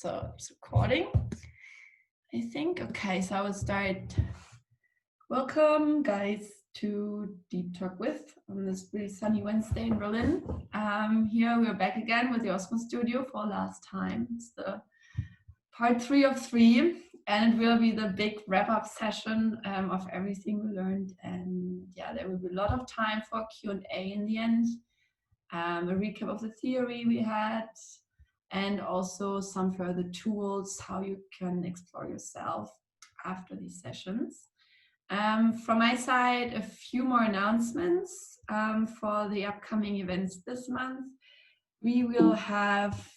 So it's recording, I think. Okay, so I will start. Welcome, guys, to Deep Talk With on this really sunny Wednesday in Berlin. Here we're back again with the Osmos studio for last time. It's the part 3 of 3, and it will be the big wrap-up session of everything we learned. And yeah, there will be a lot of time for Q&A in the end, a recap of the theory we had, and also some further tools how you can explore yourself after these sessions. From my side, a few more announcements for the upcoming events this month. We will have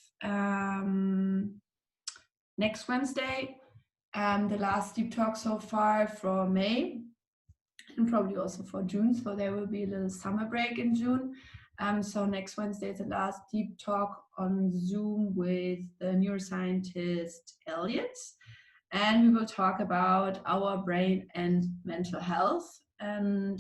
next Wednesday the last deep talk so far for May, and probably also for June, so there will be a little summer break in June. So next Wednesday is the last deep talk on Zoom with the neuroscientist Elliot, and we will talk about our brain and mental health, and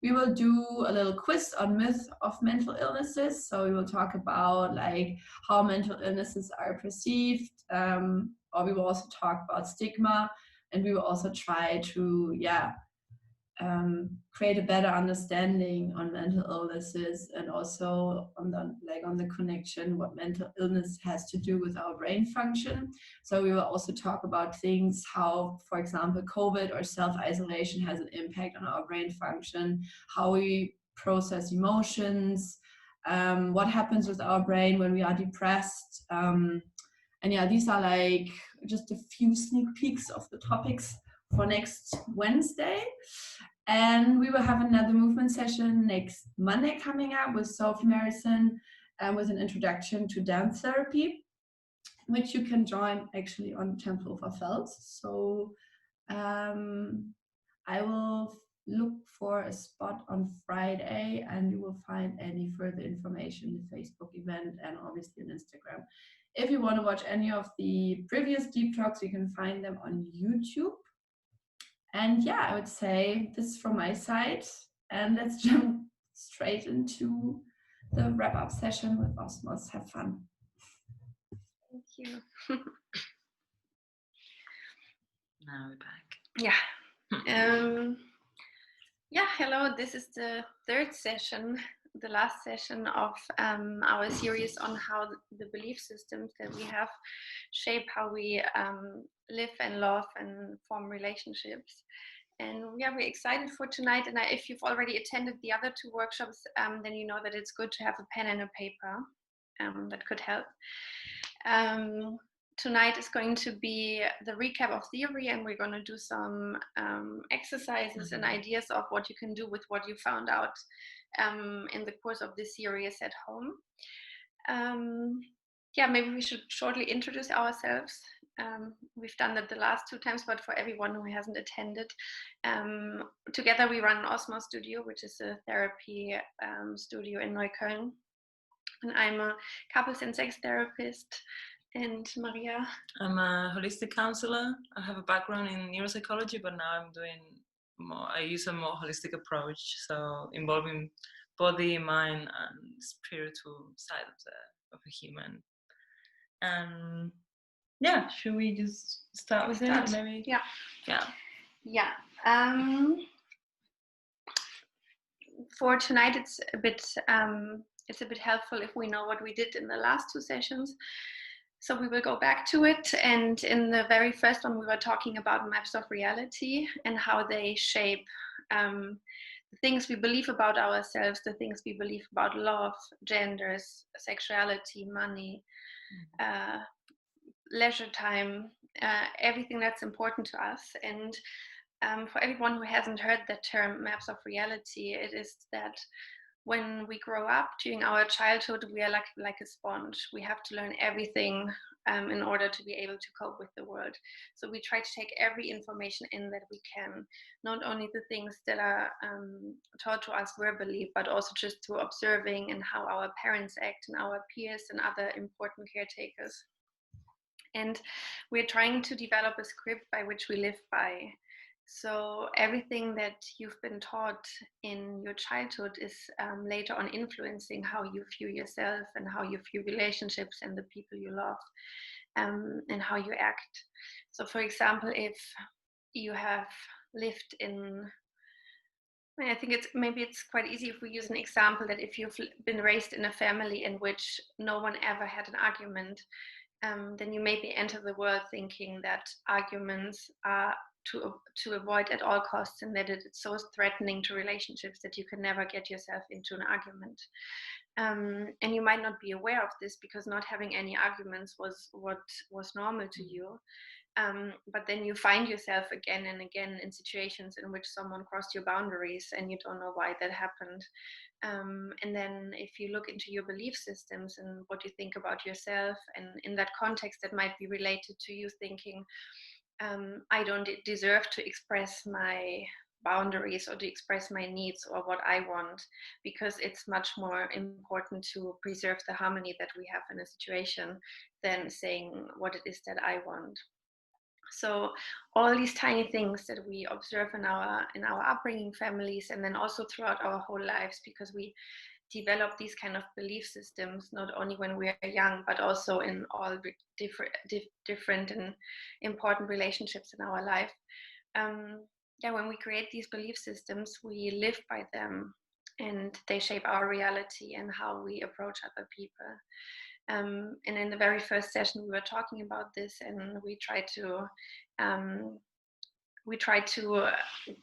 we will do a little quiz on myth of mental illnesses. So we will talk about like how mental illnesses are perceived, or we will also talk about stigma, and we will also try to create a better understanding on mental illnesses, and also on the connection what mental illness has to do with our brain function. So we will also talk about things how, for example, COVID or self-isolation has an impact on our brain function, how we process emotions, what happens with our brain when we are depressed. And yeah, these are like just a few sneak peeks of the topics for next Wednesday. And we will have another movement session next Monday coming up with Sophie Marison, with an introduction to dance therapy, which you can join actually on Tempelhofer Feld. So I will look for a spot on Friday, and you will find any further information in the Facebook event and obviously on Instagram. If you want to watch any of the previous deep talks, you can find them on YouTube. And yeah, I would say this from my side, and let's jump straight into the wrap-up session with Osmos. Have fun. Thank you. Now we're back. Yeah. Hello, this is the third session, the last session of our series on how the belief systems that we have shape how we live and love and form relationships. And yeah, we're excited for tonight. And if you've already attended the other 2 workshops, then you know that it's good to have a pen and a paper. That could help. Tonight is going to be the recap of theory, and we're going to do some exercises and ideas of what you can do with what you found out in the course of this series at home. Yeah, maybe we should shortly introduce ourselves. We've done that the last 2 times, but for everyone who hasn't attended, together we run an Osmos studio, which is a therapy studio in Neukölln. And I'm a couples and sex therapist. And Maria? I'm a holistic counselor. I have a background in neuropsychology, but now I'm doing more, I use a more holistic approach, so involving body, mind, and spiritual side of a human. And yeah, should we just start with it? Maybe. Yeah. For tonight, it's a bit helpful if we know what we did in the last 2 sessions. So we will go back to it. And in the very first one, we were talking about maps of reality and how they shape the things we believe about ourselves, the things we believe about love, genders, sexuality, money, leisure time, everything that's important to us. And for everyone who hasn't heard the term maps of reality, it is that when we grow up during our childhood, we are like a sponge. We have to learn everything in order to be able to cope with the world. So we try to take every information in that we can, not only the things that are taught to us verbally, but also just through observing and how our parents act and our peers and other important caretakers. And we're trying to develop a script by which we live by. So everything that you've been taught in your childhood is later on influencing how you view yourself and how you view relationships and the people you love, and how you act. So for example, if you have lived in, I think it's quite easy if we use an example that if you've been raised in a family in which no one ever had an argument, then you maybe enter the world thinking that arguments are to avoid at all costs, and that it's so threatening to relationships that you can never get yourself into an argument. And you might not be aware of this because not having any arguments was what was normal to you. But then you find yourself again and again in situations in which someone crossed your boundaries and you don't know why that happened. And then if you look into your belief systems and what you think about yourself, and in that context, that might be related to you thinking, I don't deserve to express my boundaries or to express my needs or what I want, because it's much more important to preserve the harmony that we have in a situation than saying what it is that I want. So all these tiny things that we observe in our upbringing families, and then also throughout our whole lives, because we develop these kind of belief systems not only when we are young, but also in all different and important relationships in our life. When we create these belief systems, we live by them, and they shape our reality and how we approach other people. And in the very first session, we were talking about this, and we tried to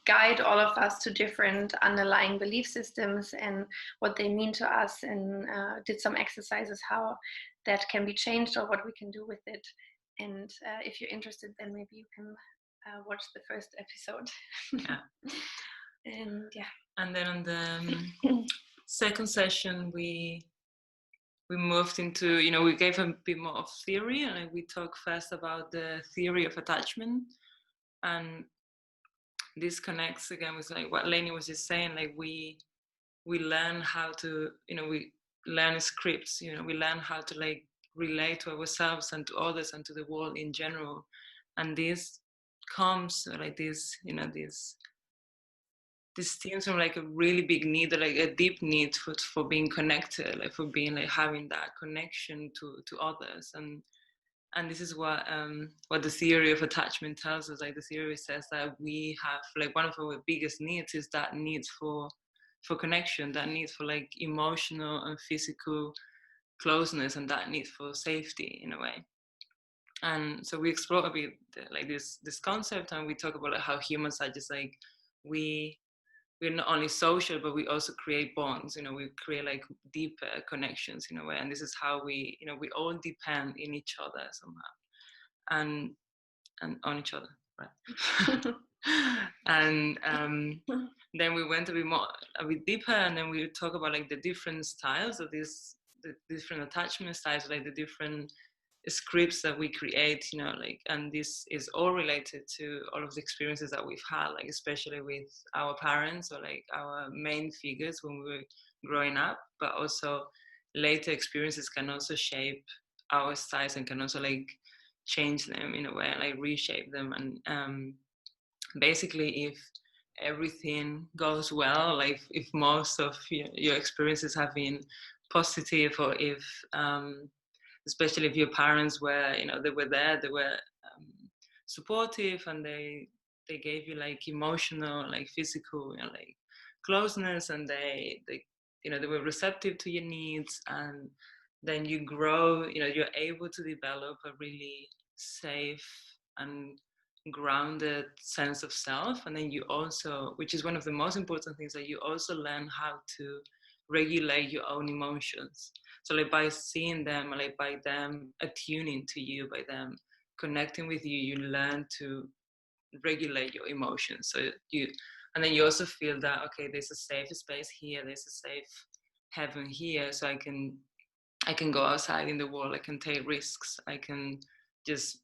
guide all of us to different underlying belief systems and what they mean to us, and did some exercises how that can be changed or what we can do with it. And if you're interested, then maybe you can watch the first episode. And then on the second session, we moved into, we gave a bit more of theory, and we talked first about the theory of attachment. And this connects again with like what Lainey was just saying, like we learn how to, we learn scripts, we learn how to like relate to ourselves and to others and to the world in general. And this comes like this, this stems from like a really big need, like a deep need for being connected, like for being like having that connection to others. And this is what the theory of attachment tells us. Like the theory says that we have like one of our biggest needs is that need for connection, that need for like emotional and physical closeness, and that need for safety in a way. And so we explore a bit like this concept, and we talk about like how humans are just like we're not only social, but we also create bonds. We create like deeper connections in a way, and this is how we we all depend in each other somehow, and on each other, right? And then we went a bit deeper, and then we talk about like the different styles of the different attachment styles, like the different scripts that we create, like, and this is all related to all of the experiences that we've had, like especially with our parents or like our main figures when we were growing up, but also later experiences can also shape our styles and can also like change them in a way, like reshape them. And basically, if everything goes well, like if most of your experiences have been positive, or if especially if your parents were, they were there, they were supportive, and they gave you like emotional, like physical, like closeness, and they were receptive to your needs, and then you grow, you're able to develop a really safe and grounded sense of self. And then you also, which is one of the most important things, that you also learn how to regulate your own emotions. So like by seeing them, like by them attuning to you, by them connecting with you, you learn to regulate your emotions. And then you also feel that, okay, there's a safe space here, there's a safe heaven here, so I can go outside in the world, I can take risks, I can just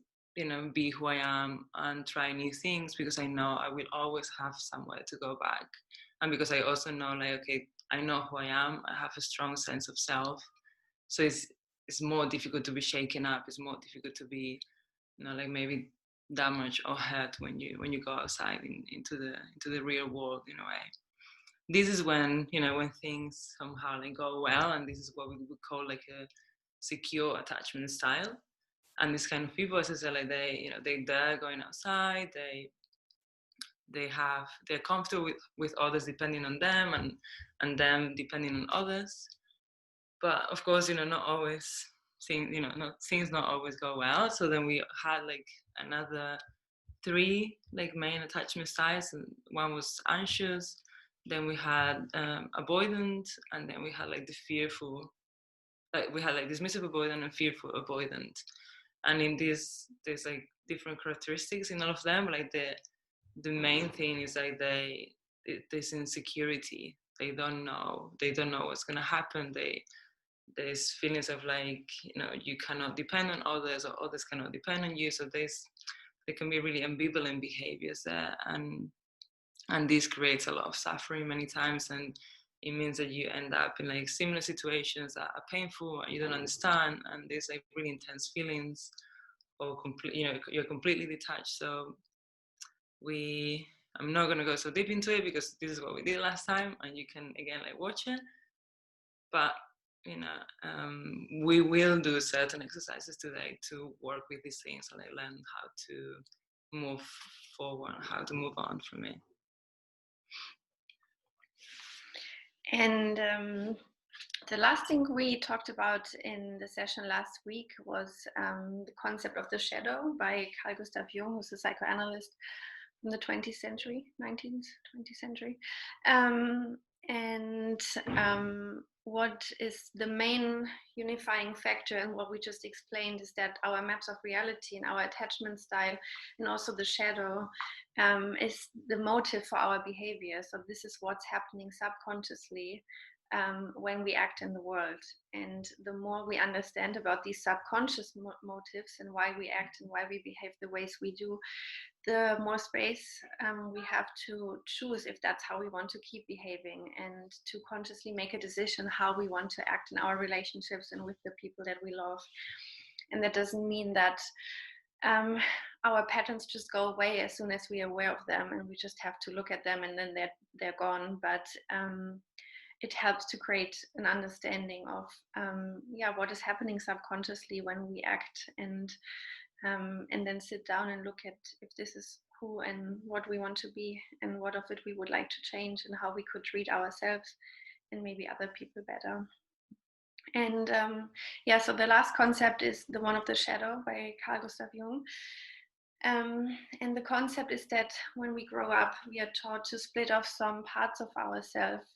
be who I am and try new things, because I know I will always have somewhere to go back. And because I also know, like, okay, I know who I am, I have a strong sense of self. So it's more difficult to be shaken up. It's more difficult to be, like maybe damage or hurt when you go outside into the real world in a way. This is when, you know, when things somehow like go well, and this is what we would call like a secure attachment style. And this kind of people, as I said, like they're going outside, they're comfortable with others depending on them, and them depending on others. But of course, you know, not always things not always go well. So then we had like another 3 like main attachment styles, and one was anxious, then we had avoidant, and then we had like the fearful, like we had like dismissive avoidant and fearful avoidant. And in this, there's like different characteristics in all of them. Like the main thing is like there's insecurity. They don't know what's gonna happen. There's feelings of like, you know, you cannot depend on others, or others cannot depend on you. So there can be really ambivalent behaviors there, and this creates a lot of suffering many times, and it means that you end up in like similar situations that are painful and you don't understand, and there's like really intense feelings, or you're completely detached. So I'm not going to go so deep into it because this is what we did last time, and you can again like watch it. But you know, we will do certain exercises today to work with these things and like learn how to move forward, how to move on from it. And the last thing we talked about in the session last week was the concept of the shadow by Carl Gustav Jung, who's a psychoanalyst from the 19th century. What is the main unifying factor in what we just explained is that our maps of reality and our attachment style, and also the shadow, is the motive for our behavior. So this is what's happening subconsciously when we act in the world. And the more we understand about these subconscious motives and why we act and why we behave the ways we do, the more space we have to choose if that's how we want to keep behaving, and to consciously make a decision how we want to act in our relationships and with the people that we love. And that doesn't mean that our patterns just go away as soon as we're aware of them and we just have to look at them and then they're gone. But it helps to create an understanding of what is happening subconsciously when we act, and then sit down and look at if this is who and what we want to be, and what of it we would like to change, and how we could treat ourselves and maybe other people better. And so the last concept is the one of the shadow by Carl Gustav Jung. And the concept is that when we grow up, we are taught to split off some parts of ourselves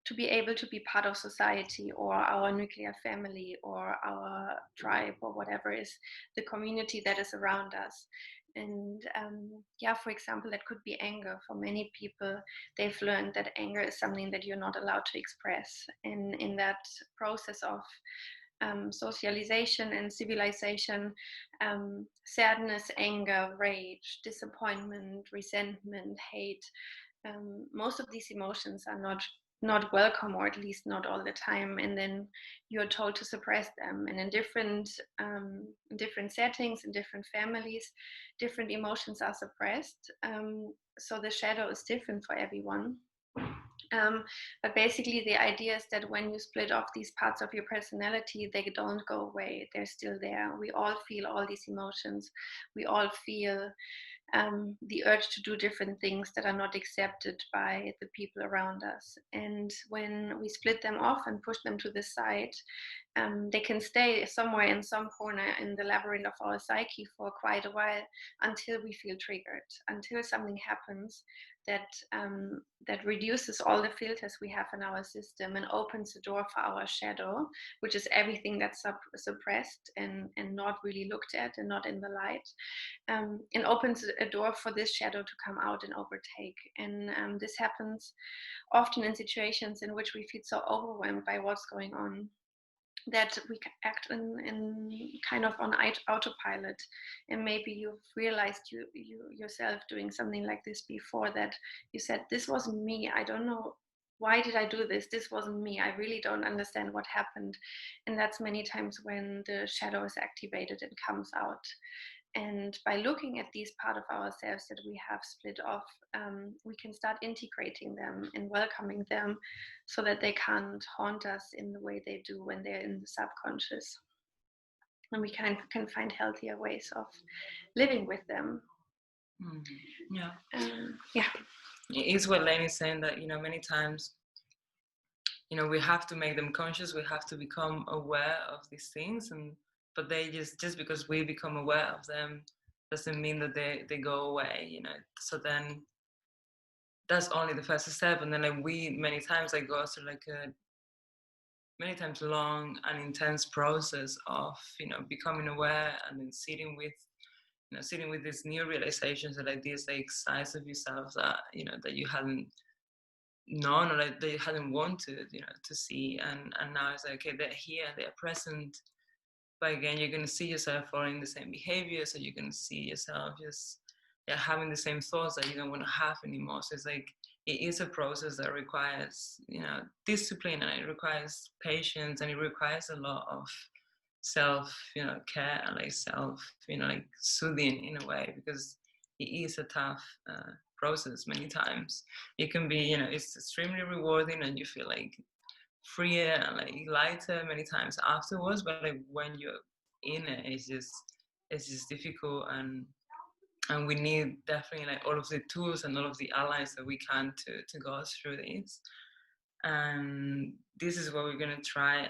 to be able to be part of society, or our nuclear family, or our tribe, or whatever is the community that is around us. And for example, that could be anger. For many people, they've learned that anger is something that you're not allowed to express. And in that process of socialization and civilization, sadness, anger, rage, disappointment, resentment, hate, most of these emotions are not welcome, or at least not all the time, and then you're told to suppress them. And in different settings, in different families, different emotions are suppressed. So the shadow is different for everyone. But basically the idea is that when you split off these parts of your personality, they don't go away. They're still there. We all feel all these emotions. We all feel the urge to do different things that are not accepted by the people around us. And when we split them off and push them to the side, they can stay somewhere in some corner in the labyrinth of our psyche for quite a while, until we feel triggered, until something happens that reduces all the filters we have in our system and opens the door for our shadow, which is everything that's suppressed and not really looked at and not in the light, and opens a door for this shadow to come out and overtake. And this happens often in situations in which we feel so overwhelmed by what's going on that we act in kind of on autopilot. And maybe you've realized you yourself doing something like this before, that you said, this wasn't me, I don't know why did I do this, this wasn't me, I really don't understand what happened. And that's many times when the shadow is activated and comes out. And by looking at these part of ourselves that we have split off, we can start integrating them and welcoming them so that they can't haunt us in the way they do when they're in the subconscious. And we can find healthier ways of living with them. Yeah. Yeah. It's what Lane is saying, that, many times, we have to make them conscious. We have to become aware of these things, but they just because we become aware of them doesn't mean that they go away, So then that's only the first step, and then we many times go through a many times long and intense process of becoming aware, and then sitting with these new realizations, and these sides of yourself that that you hadn't known, or that you hadn't wanted to see, and now it's okay, they're here, they're present, but again you're going to see yourself following the same behavior, so you're going to see yourself just having the same thoughts that you don't want to have anymore. So it's it is a process that requires discipline, and it requires patience, and it requires a lot of self care, and self soothing in a way, because it is a tough process. Many times it can be it's extremely rewarding, and you feel freer and lighter many times afterwards, but when you're in it, it's just difficult, and we need definitely all of the tools and all of the allies that we can to go through this. And this is what we're going to try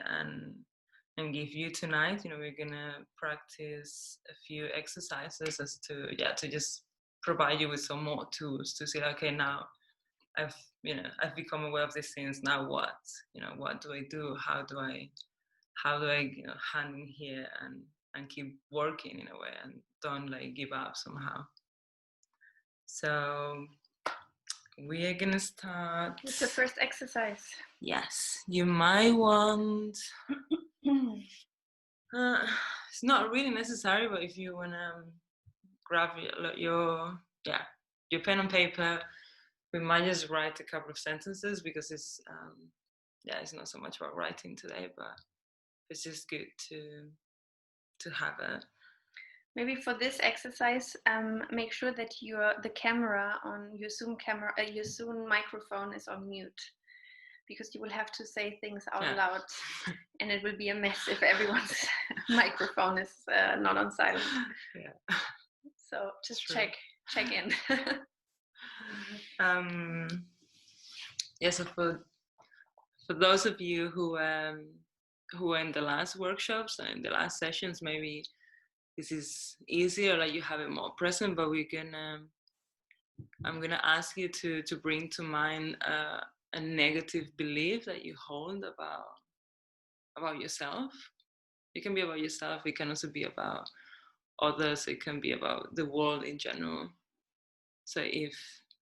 and give you tonight. We're going to practice a few exercises as to just provide you with some more tools to say, okay, now I've become aware of these things. Now what? What do I do? How do I hang in here and keep working in a way, and don't give up somehow. So we are gonna start with the first exercise. Yes, you might want it's not really necessary, but if you wanna grab your pen and paper, we might just write a couple of sentences, because it's not so much about writing today, but it's just good to have a. Maybe for this exercise, make sure that the camera on your Zoom camera, your Zoom microphone is on mute, because you will have to say things out loud, and it will be a mess if everyone's microphone is not on silent. Yeah. So just check in. So for those of you who were in the last workshops and in the last sessions, maybe this is easier, you have it more present, but I'm gonna ask you to bring to mind a negative belief that you hold about yourself. It can be about yourself, it can also be about others, it can be about the world in general. So if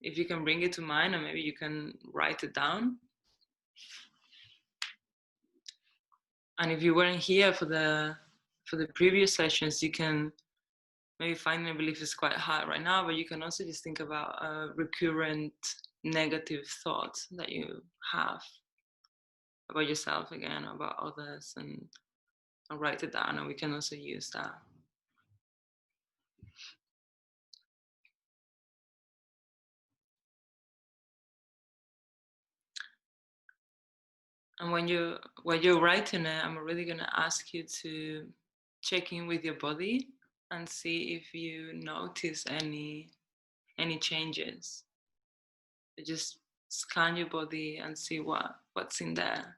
you can bring it to mind, or maybe you can write it down. And if you weren't here for the previous sessions, you can maybe finding a belief is quite hard right now, but you can also just think about recurrent negative thoughts that you have about yourself, again, about others, and I'll write it down, and we can also use that. And when you're writing it, I'm already going to ask you to check in with your body and see if you notice any changes. Just scan your body and see what's in there.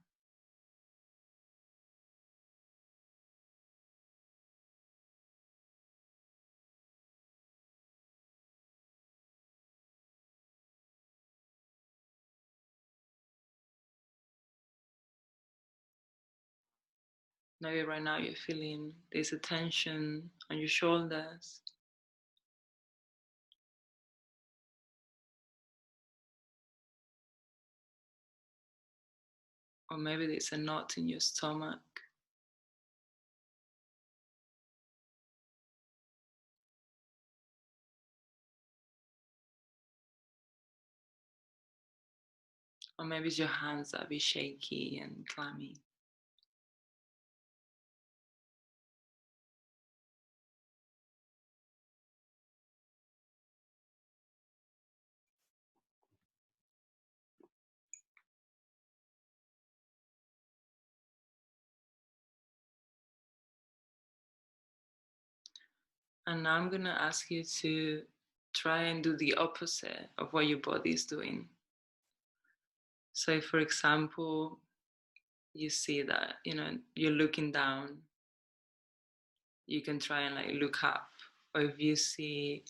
Maybe right now you're feeling this tension on your shoulders. Or maybe there's a knot in your stomach. Or maybe it's your hands that are a bit shaky and clammy. And now I'm going to ask you to try and do the opposite of what your body is doing. So, for example, you see that, you're looking down, you can try and like look up. Or if you see,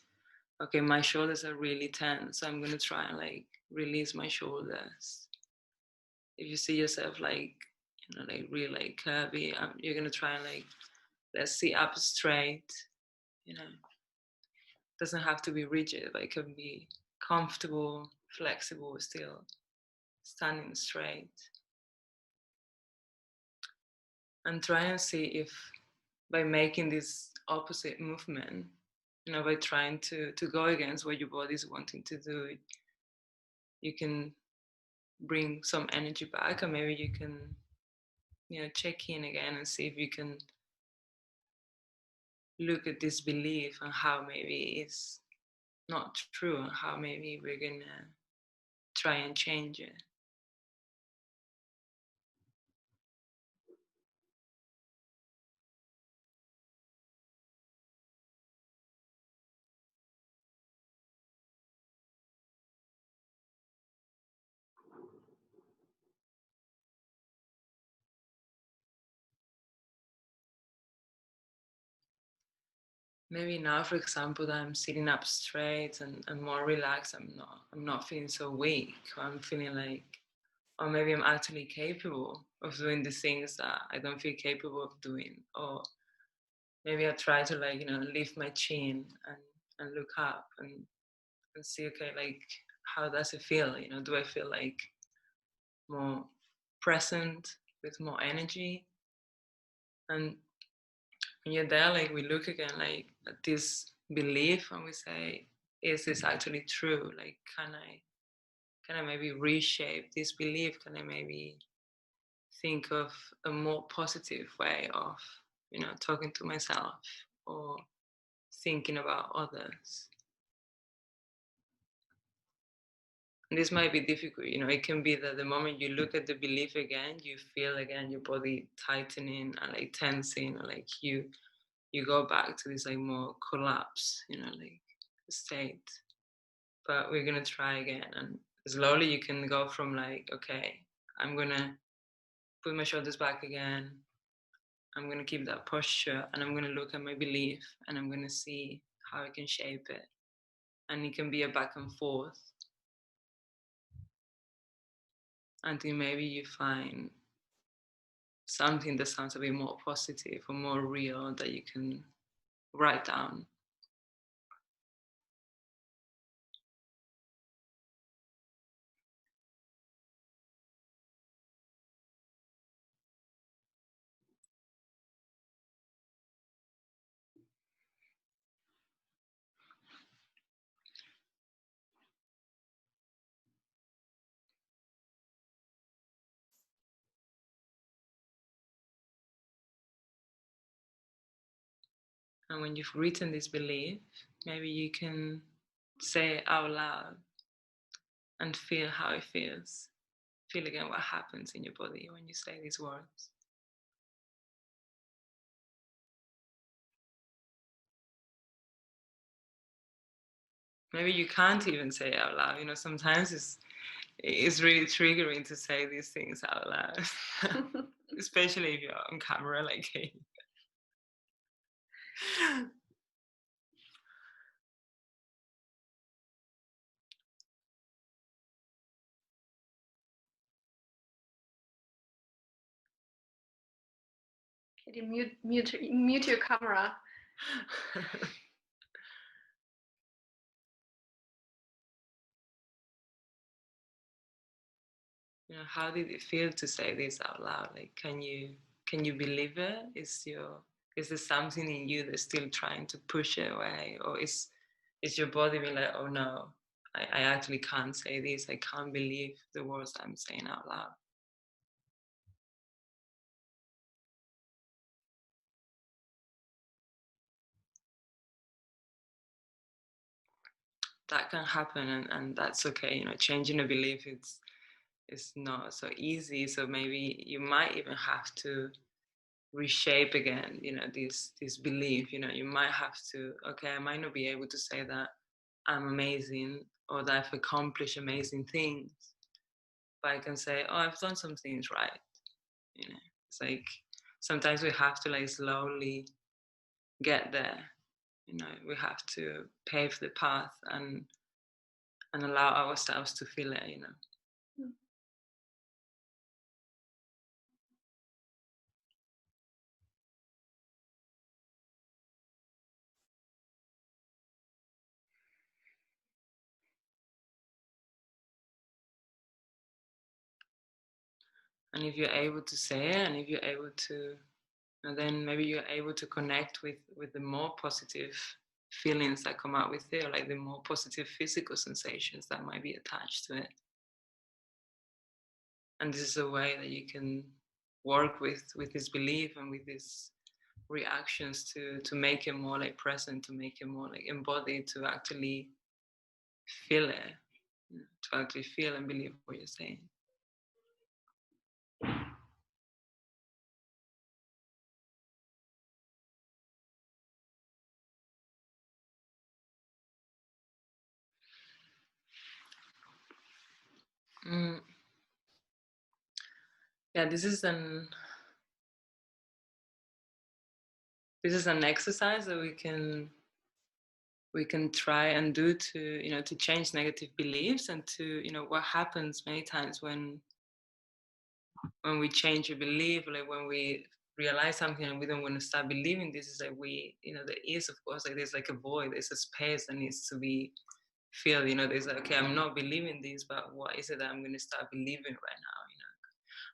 okay, my shoulders are really tense, so I'm going to try and like release my shoulders. If you see yourself like, like really like curvy, you're going to try and like, let's sit up straight, doesn't have to be rigid, but it can be comfortable, flexible, still standing straight. And try and see if by making this opposite movement, by trying to go against what your body is wanting to do, you can bring some energy back, and maybe you can, check in again and see if you can look at this belief and how maybe it's not true, and how maybe we're gonna try and change it. Maybe now, for example, that I'm sitting up straight and more relaxed, I'm not feeling so weak. I'm feeling like, or maybe I'm actually capable of doing the things that I don't feel capable of doing. Or maybe I try to like, lift my chin and look up and see, okay, like how does it feel? Do I feel like more present with more energy? And when you're there, like we look again like at this belief and we say, is this actually true? Like can I maybe reshape this belief? Can I maybe think of a more positive way of talking to myself or thinking about others? And this might be difficult. It can be that the moment you look at the belief again, you feel again your body tightening and like tensing, or like you go back to this like more collapse, like state. But we're gonna try again, and slowly you can go from like, okay, I'm gonna put my shoulders back again, I'm gonna keep that posture, and I'm gonna look at my belief, and I'm gonna see how I can shape it. And it can be a back and forth until maybe you find something that sounds a bit more positive or more real that you can write down. And when you've written this belief, maybe you can say it out loud and feel how it feels. Feel again what happens in your body when you say these words. Maybe you can't even say it out loud. Sometimes it's really triggering to say these things out loud, especially if you're on camera like me. Katie, mute your camera. How did it feel to say this out loud? Like, can you believe it? Is there something in you that's still trying to push it away, or is your body being like, oh no, I actually can't say this. I can't believe the words I'm saying out loud. That can happen, and that's okay. Changing a belief, it's not so easy. So maybe you might even have to reshape again, this belief. You might have to, okay, I might not be able to say that I'm amazing or that I've accomplished amazing things, but I can say, oh, I've done some things right. It's like sometimes we have to like slowly get there. We have to pave the path and allow ourselves to feel it. And if you're able to say it, and if you're able to, and then maybe you're able to connect with the more positive feelings that come out with it, or like the more positive physical sensations that might be attached to it. And this is a way that you can work with this belief and with these reactions to make it more like present, to make it more like embodied, to actually feel it, to actually feel and believe what you're saying. Yeah, this is an exercise that we can try and do to change negative beliefs, and to what happens many times when we change a belief, like when we realize something and we don't want to start believing this, is like there is, of course, like there's like a void, there's a space that needs to be filled. There's like, okay, I'm not believing this, but what is it that I'm going to start believing right now?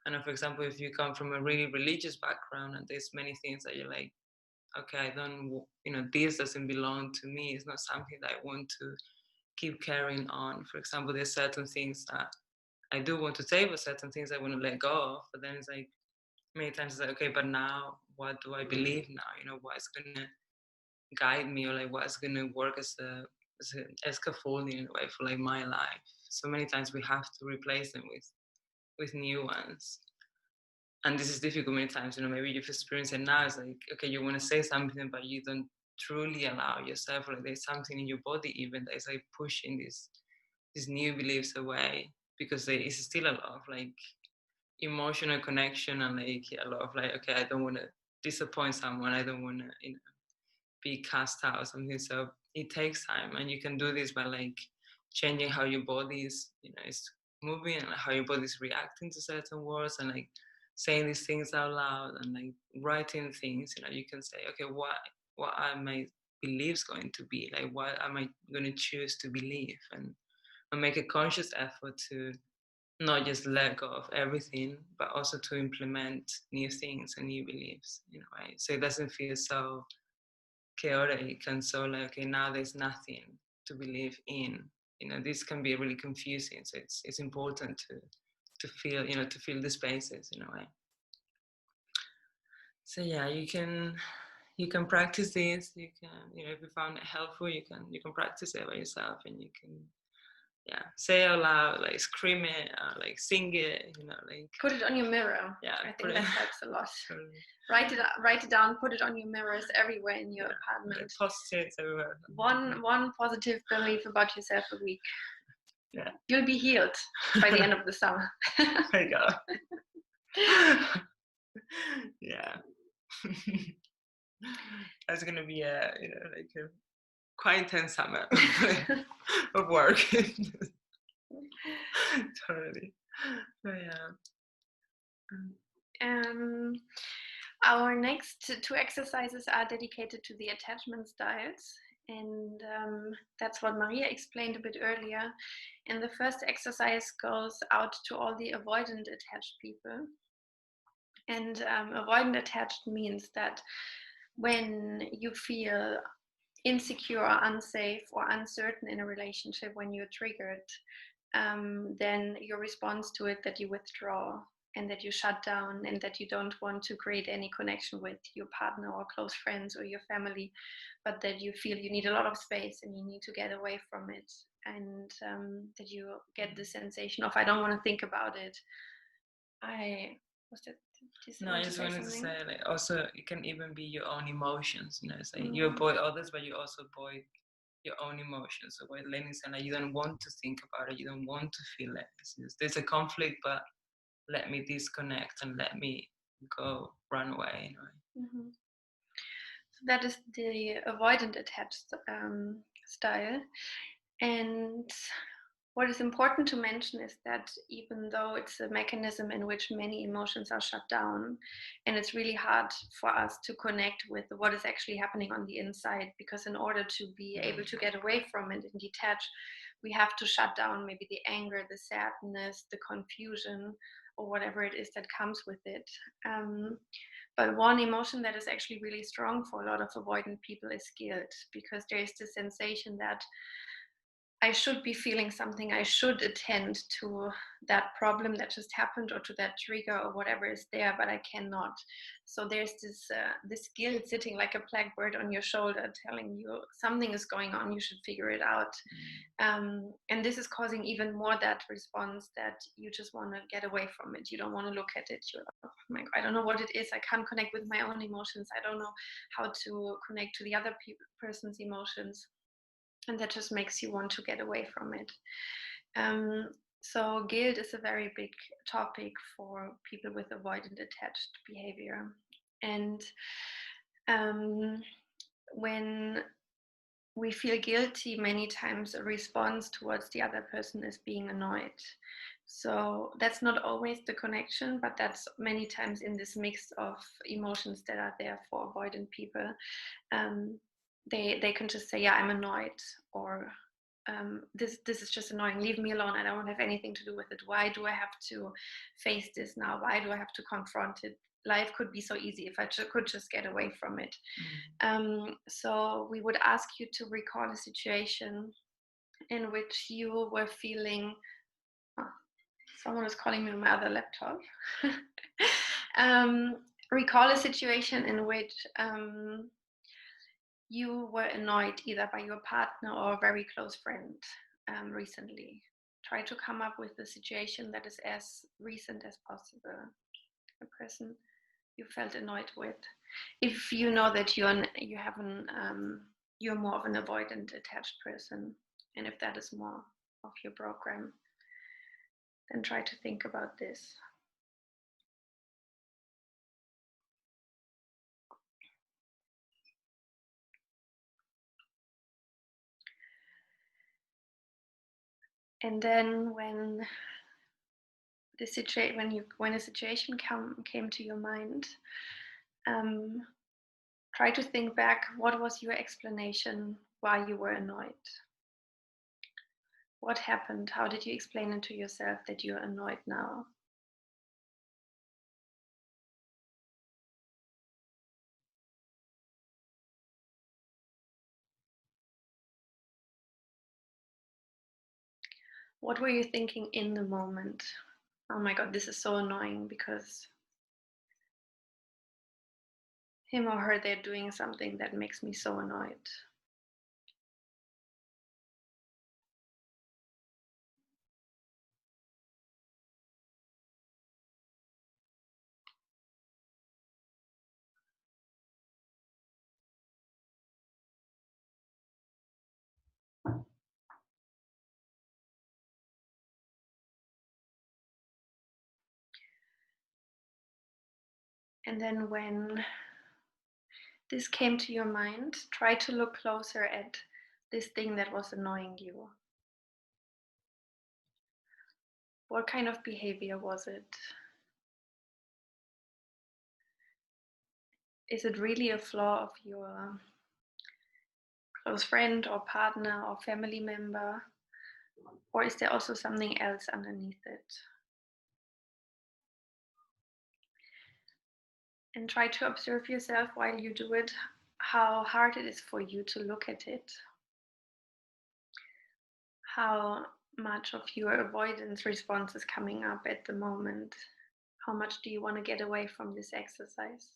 And for example, if you come from a really religious background and there's many things that you're like, okay, I don't, this doesn't belong to me, it's not something that I want to keep carrying on. For example, there's certain things that I do want to say, but certain things I want to let go of. But then it's like, many times it's like, okay, but now what do I believe now? What's going to guide me, or like what's going to work as a scaffolding in a way for like my life? So many times we have to replace them with new ones. And this is difficult many times, maybe you've experienced it now. It's like, okay, you want to say something, but you don't truly allow yourself, or like there's something in your body even that is like pushing these new beliefs away, because there is still a lot of like emotional connection, and like a lot of like, okay, I don't want to disappoint someone, I don't want to be cast out or something. So it takes time, and you can do this by like changing how your body is moving, and how your body is reacting to certain words, and like saying these things out loud, and like writing things. You can say, okay, what are my beliefs going to be like? What am I going to choose to believe? And make a conscious effort to not just let go of everything, but also to implement new things and new beliefs, right? So it doesn't feel so chaotic and so like, okay, now there's nothing to believe in. This can be really confusing. So it's important to feel, to fill the spaces in a way. So yeah, you can practice this. You can, if you found it helpful, you can practice it by yourself, and you can say it out loud, like scream it, like sing it, like put it on your mirror. Yeah, I think that helps a lot. Totally. Write it down, put it on your mirrors everywhere in your apartment. Like post-its everywhere. One positive belief about yourself a week. Yeah. You'll be healed by the end of the summer. There you go. Yeah. That's gonna be like a quite intense summer of work. Totally. But yeah. Our next two exercises are dedicated to the attachment styles, and that's what Maria explained a bit earlier. And the first exercise goes out to all the avoidant attached people. And avoidant attached means that when you feel insecure or unsafe or uncertain in a relationship, when you're triggered, then your response to it, that you withdraw and that you shut down, and that you don't want to create any connection with your partner or close friends or your family, but that you feel you need a lot of space and you need to get away from it, and that you get the sensation of, I don't want to think about it, I Was that, No, I just wanted to say, like, also it can even be your own emotions. You know, it's like you avoid others, but you also avoid your own emotions. So what Lenny said, like, you don't want to think about it, you don't want to feel it. There's a conflict, but let me disconnect and let me go, run away. You know? So that is the avoidant attached style. And what is important to mention is that even though it's a mechanism in which many emotions are shut down, and it's really hard for us to connect with what is actually happening on the inside, because in order to be able to get away from it and detach, we have to shut down maybe the anger, the sadness, the confusion, or whatever it is that comes with it. But one emotion that is actually really strong for a lot of avoidant people is guilt, because there is this sensation that I should be feeling something, I should attend to that problem that just happened or to that trigger or whatever is there, but I cannot. So there's this guilt sitting like a blackbird on your shoulder telling you something is going on, you should figure it out. And this is causing even more that response that you just want to get away from it. You don't want to look at it. You're like, oh my God, I don't know what it is. I can't connect with my own emotions. I don't know how to connect to the other person's emotions. And that just makes you want to get away from it. So guilt is a very big topic for people with avoidant attached behavior. And when we feel guilty, many times a response towards the other person is being annoyed. So that's not always the connection, but that's many times in this mix of emotions that are there for avoidant people. They can just say, yeah, I'm annoyed, or this is just annoying, leave me alone, I don't have anything to do with it. Why do I have to face this now? Why do I have to confront it? Life could be so easy if I could just get away from it. So we would ask you to recall a situation in which you were feeling, someone is calling me on my other laptop. Recall a situation in which you were annoyed either by your partner or a very close friend recently. Try to come up with a situation that is as recent as possible. A person you felt annoyed with. If you know that you're more of an avoidant attached person, and if that is more of your program, then try to think about this. And then when a situation came to your mind, try to think back, what was your explanation why you were annoyed? What happened? How did you explain it to yourself that you're annoyed now? What were you thinking in the moment? Oh my God, this is so annoying because him or her, they're doing something that makes me so annoyed. And then when this came to your mind, try to look closer at this thing that was annoying you. What kind of behavior was it? Is it really a flaw of your close friend or partner or family member? Or is there also something else underneath it? And try to observe yourself while you do it, how hard it is for you to look at it. How much of your avoidance response is coming up at the moment? How much do you want to get away from this exercise?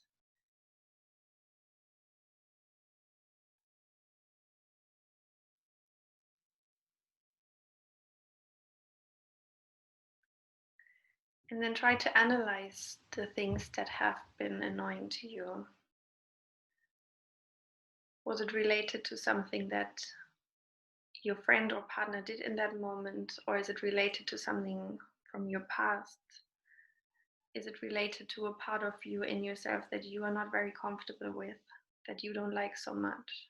And then try to analyze the things that have been annoying to you. Was it related to something that your friend or partner did in that moment, or is it related to something from your past? Is it related to a part of you in yourself that you are not very comfortable with, that you don't like so much?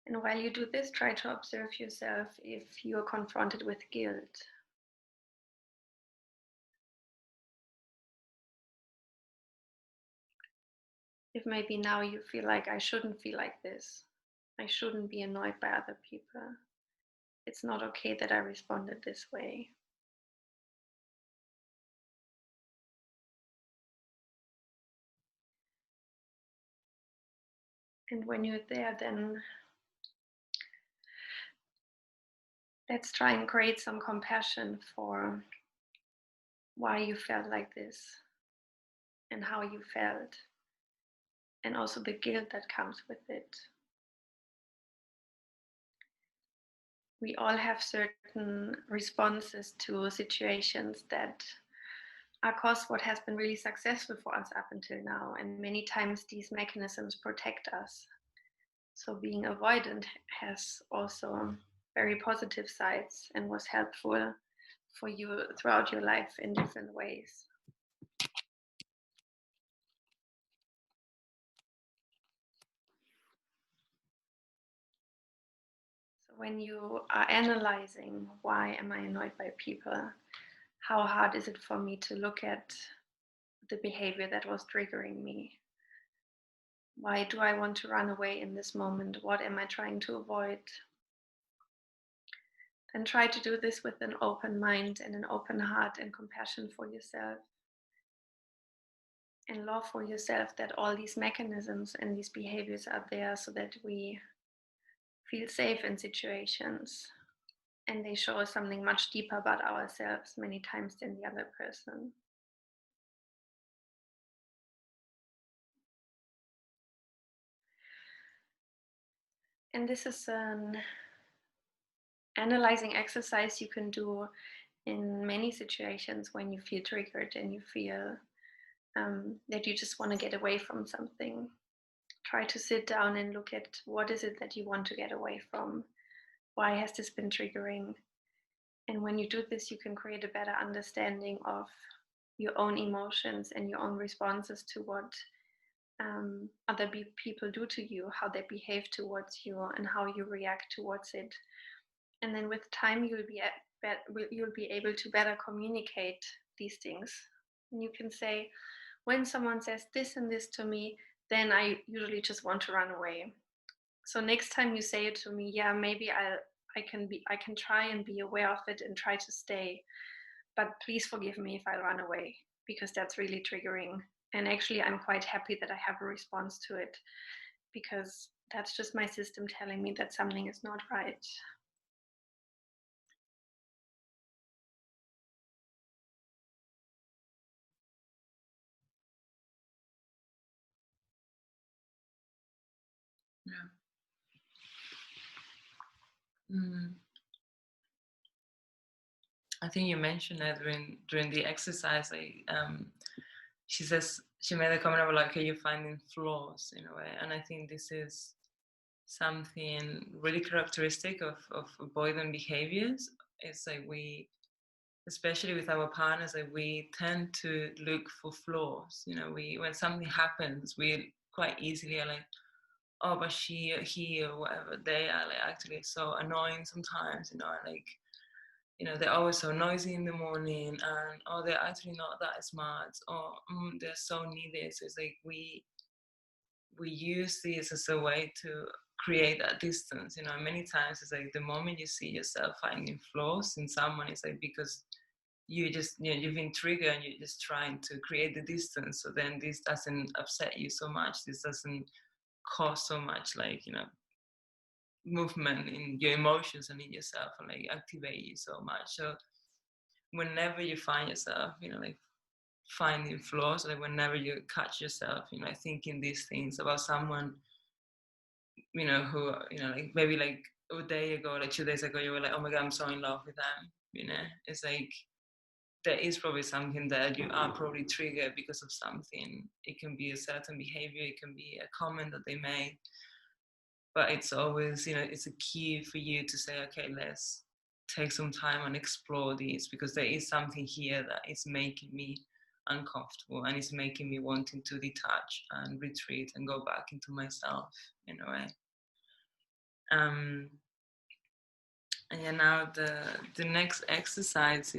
And while you do this, try to observe yourself if you are confronted with guilt. If maybe now you feel like, I shouldn't feel like this, I shouldn't be annoyed by other people, it's not okay that I responded this way. And when you're there, then let's try and create some compassion for why you felt like this and how you felt, and also the guilt that comes with it. We all have certain responses to situations that are caused what has been really successful for us up until now, and many times these mechanisms protect us. So being avoidant has also very positive sides and was helpful for you throughout your life in different ways. So when you are analyzing, why am I annoyed by people? How hard is it for me to look at the behavior that was triggering me? Why do I want to run away in this moment? What am I trying to avoid? And try to do this with an open mind and an open heart and compassion for yourself. And love for yourself that all these mechanisms and these behaviors are there so that we feel safe in situations. And they show us something much deeper about ourselves many times than the other person. And this is an analyzing exercise you can do in many situations when you feel triggered and you feel that you just want to get away from something. Try to sit down and look at what is it that you want to get away from? Why has this been triggering? And when you do this, you can create a better understanding of your own emotions and your own responses to what other people do to you, how they behave towards you, and how you react towards it. And then with time, you'll be able to better communicate these things. And you can say, when someone says this and this to me, then I usually just want to run away. So next time you say it to me, yeah, maybe I can try and be aware of it and try to stay, but please forgive me if I run away, because that's really triggering. And actually, I'm quite happy that I have a response to it, because that's just my system telling me that something is not right. Yeah. I think you mentioned that during the exercise, she says, she made a comment about like, okay, you're finding flaws in a way, and I think this is something really characteristic of avoidant behaviors. It's like we, especially with our partners, like we tend to look for flaws. You know, when something happens, we quite easily are like, oh, but she or he or whatever, they are like actually so annoying sometimes, you know, like, you know, they're always so noisy in the morning, and oh, they're actually not that smart, or they're so needy. So it's like we use this as a way to create that distance, you know. Many times it's like the moment you see yourself finding flaws in someone, it's like because you just, you know, you've been triggered and you're just trying to create the distance, so then this doesn't upset you so much, this doesn't cause so much, like, you know, movement in your emotions and in yourself, and like activate you so much. So whenever you find yourself, you know, like finding flaws, like whenever you catch yourself, you know, thinking these things about someone, you know, who, you know, like maybe like a day ago, like 2 days ago, you were like, oh my God, I'm so in love with them. You know, it's like, there is probably something that you are probably triggered because of something. It can be a certain behavior, it can be a comment that they made, but it's always, you know, it's a key for you to say, okay, let's take some time and explore this, because there is something here that is making me uncomfortable and it's making me wanting to detach and retreat and go back into myself in a way. And yeah, now the next exercise,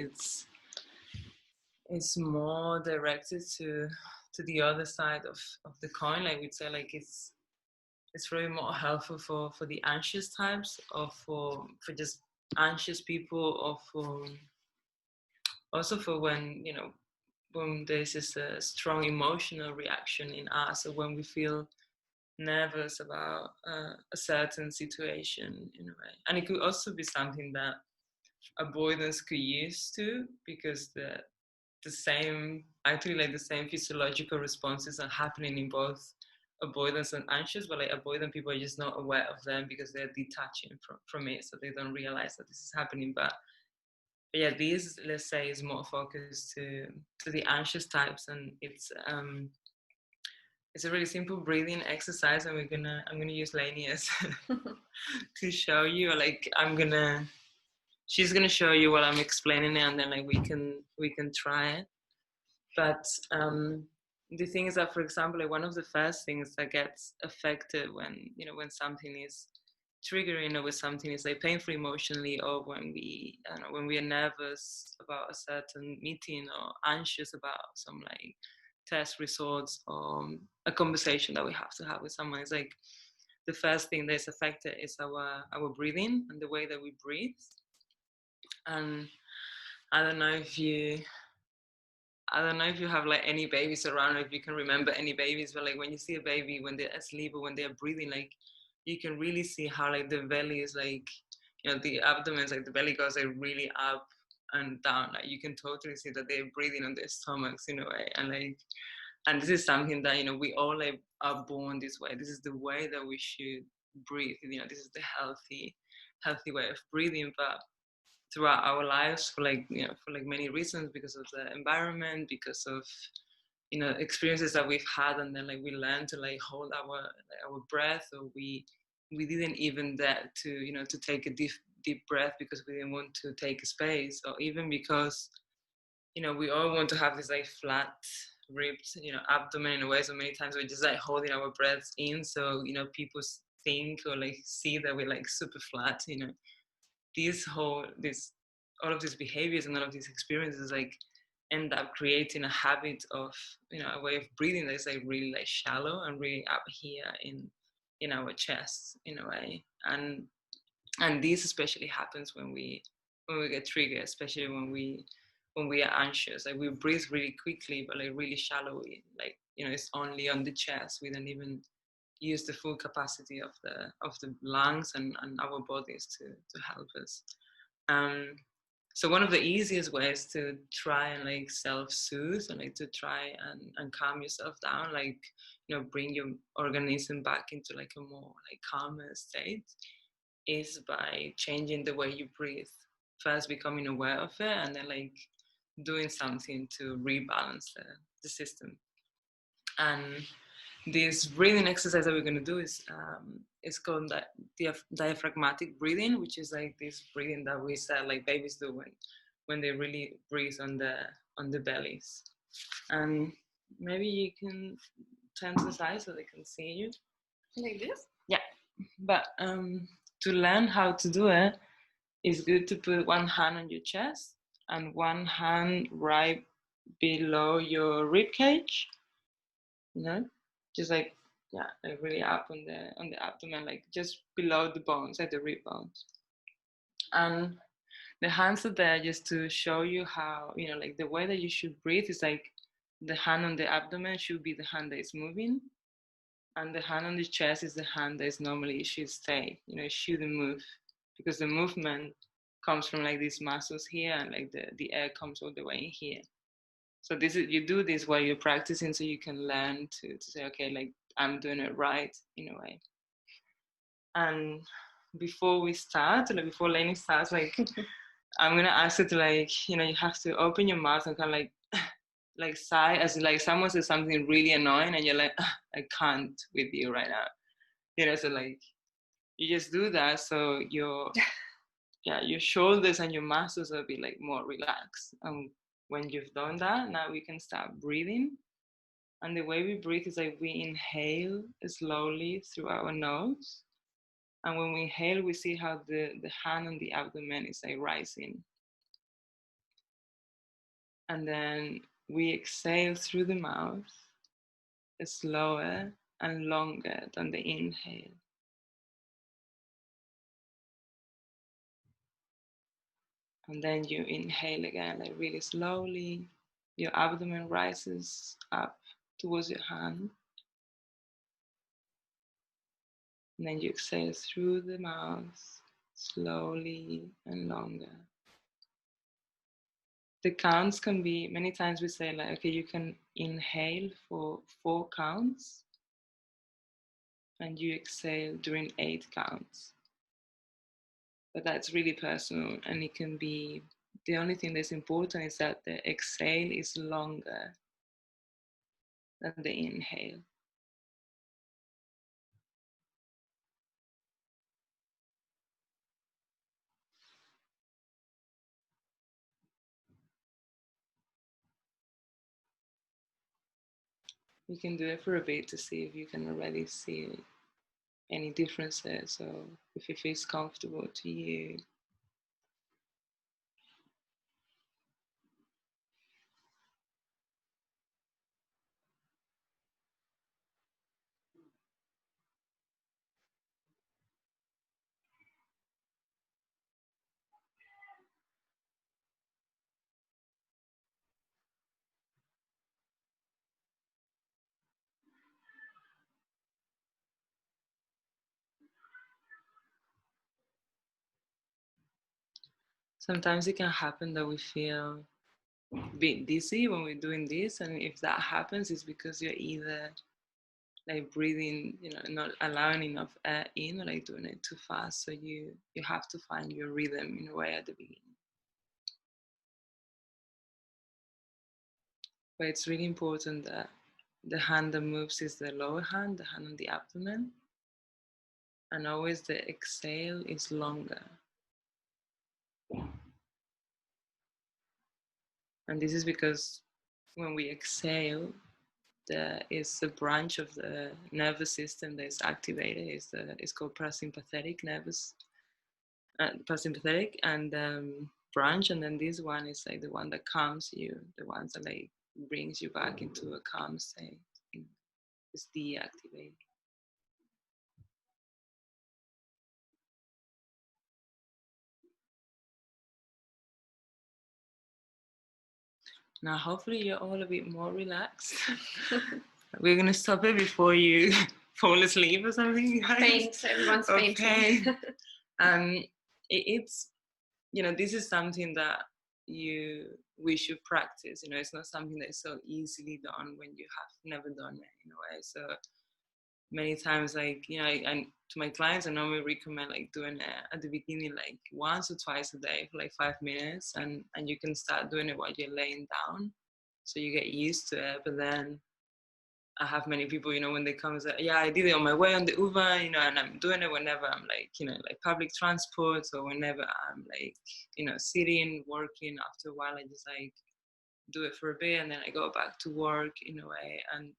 it's more directed to the other side of the coin. Like we'd say, like it's really more helpful for the anxious types, or for just anxious people, or for also for when, you know, when there's just a strong emotional reaction in us, or when we feel nervous about a certain situation in a way. And it could also be something that avoidance could use too, because the same, actually, like the same physiological responses are happening in both avoidance and anxious, but like avoidant people are just not aware of them because they're detaching from it, so they don't realize that this is happening. But yeah, this, let's say, is more focused to the anxious types, and it's a really simple breathing exercise, and I'm gonna use Lainey as to show you. Like she's gonna show you while I'm explaining it, and then like we can try it. But the thing is that, for example, like one of the first things that gets affected when, you know, when something is triggering, or when something is like painful emotionally, or when we, I don't know, when we are nervous about a certain meeting, or anxious about some like test results, or a conversation that we have to have with someone, it's like the first thing that's affected is our breathing and the way that we breathe. And I don't know if you have like any babies around, or if you can remember any babies, but like when you see a baby when they're asleep or when they're breathing, like you can really see how like the belly is like, you know, the abdomen, like the belly goes like really up and down. Like you can totally see that they're breathing on their stomachs in a way. And this is something that, you know, we all like are born this way. This is the way that we should breathe. You know, this is the healthy way of breathing. But throughout our lives, for like, you know, for like many reasons, because of the environment, because of, you know, experiences that we've had, and then like we learn to like hold our breath, or we didn't even dare to, you know, to take a deep breath because we didn't want to take a space, or even because, you know, we all want to have this like flat ripped, you know, abdomen in a way. So many times we're just like holding our breaths in, so, you know, people think or like see that we're like super flat, you know. All of these behaviors and all of these experiences like end up creating a habit of, you know, a way of breathing that is like really like shallow and really up here in our chest in a way. And this especially happens when we get triggered, especially when we are anxious. Like we breathe really quickly, but like really shallowly. Like, you know, it's only on the chest. We don't even use the full capacity of the lungs and our bodies to help us. So one of the easiest ways to try and like self-soothe and like to try and calm yourself down, like, you know, bring your organism back into like a more like calmer state, is by changing the way you breathe. First becoming aware of it, and then like doing something to rebalance the system. And this breathing exercise that we're going to do is called diaphragmatic breathing, which is like this breathing that we said like babies do when they really breathe on the bellies. And maybe you can turn to the side so they can see you. Like this? Yeah, but to learn how to do it, it's good to put one hand on your chest and one hand right below your rib cage. You know, just like, yeah, like really up on the abdomen, like just below the bones, like the rib bones. And the hands are there just to show you how, you know, like the way that you should breathe is like the hand on the abdomen should be the hand that is moving, and the hand on the chest is the hand that is normally it should stay. You know, it shouldn't move, because the movement comes from like these muscles here, and like the air comes all the way in here. So you do this while you're practicing, so you can learn to say, okay, like I'm doing it right in a way. And before we start, like before Lenny starts, like I'm gonna ask you to like, you know, you have to open your mouth and kind of like sigh as like someone says something really annoying and you're like, I can't with you right now. You know, so like you just do that so your shoulders and your muscles will be like more relaxed. And when you've done that, now we can start breathing. And the way we breathe is like we inhale slowly through our nose. And when we inhale, we see how the hand on the abdomen is like rising. And then we exhale through the mouth, slower and longer than the inhale. And then you inhale again, like really slowly. Your abdomen rises up towards your hand. And then you exhale through the mouth, slowly and longer. The counts can be, many times we say like, okay, you can inhale for 4 counts and you exhale during 8 counts. But that's really personal, and it can be, the only thing that's important is that the exhale is longer than the inhale. You can do it for a bit to see if you can already see any differences or if it feels comfortable to you. Sometimes it can happen that we feel a bit dizzy when we're doing this, and if that happens, it's because you're either like breathing, you know, not allowing enough air in, or like doing it too fast. So you have to find your rhythm in a way at the beginning. But it's really important that the hand that moves is the lower hand, the hand on the abdomen, and always the exhale is longer. And this is because when we exhale, there is a branch of the nervous system that is activated. It's called parasympathetic parasympathetic and branch. And then this one is like the one that calms you, the ones that like brings you back into a calm state. It's deactivated. Now, hopefully you're all a bit more relaxed. We're going to stop it before you fall asleep or something, guys. Faint, everyone's fainting. It's, you know, this is something that we should practice. You know, it's not something that's so easily done when you have never done it in a way. So many times, like, you know, and to my clients, I normally recommend like doing it at the beginning, like once or twice a day for like 5 minutes, and you can start doing it while you're laying down, so you get used to it. But then I have many people, you know, when they come and say, yeah, I did it on my way on the Uber, you know, and I'm doing it whenever I'm like, you know, like public transport, or whenever I'm like, you know, sitting, working. After a while, I just like do it for a bit and then I go back to work in a way. And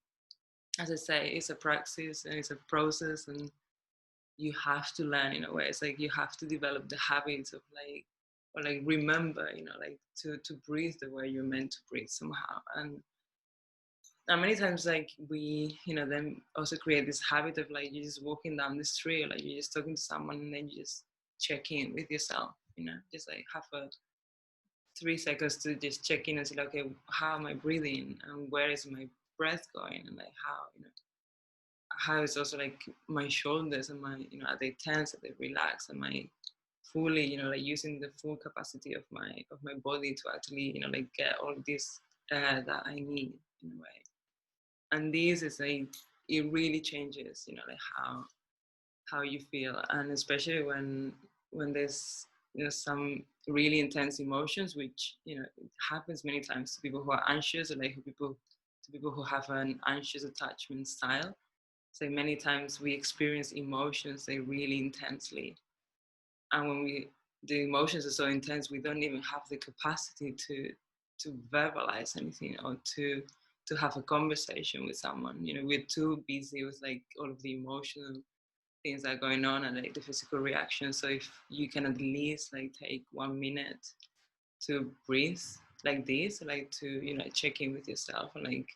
as I say, it's a practice and it's a process, and you have to learn in a way. It's like you have to develop the habits of like, or like remember, you know, like to breathe the way you're meant to breathe somehow. And many times, like we, you know, then also create this habit of like, you're just walking down the street, or like you're just talking to someone, and then you just check in with yourself, you know, just like have a 3 seconds to just check in and say, okay, how am I breathing, and where is my breath going, and like how, you know, how is also like my shoulders and my, you know, are they tense, are they relaxed, am I fully, you know, like using the full capacity of my body to actually, you know, like get all this air that I need in a way. And this is like, it really changes, you know, like how how you feel, and especially when there's some really intense emotions, which it happens many times to people who are anxious, or like to people who have an anxious attachment style. So many times we experience emotions like really intensely, and when the emotions are so intense, we don't even have the capacity to verbalize anything, or to have a conversation with someone. We're too busy with like all of the emotional things that are going on and like the physical reactions. So if you can at least like take 1 minute to breathe like this, like to check in with yourself and like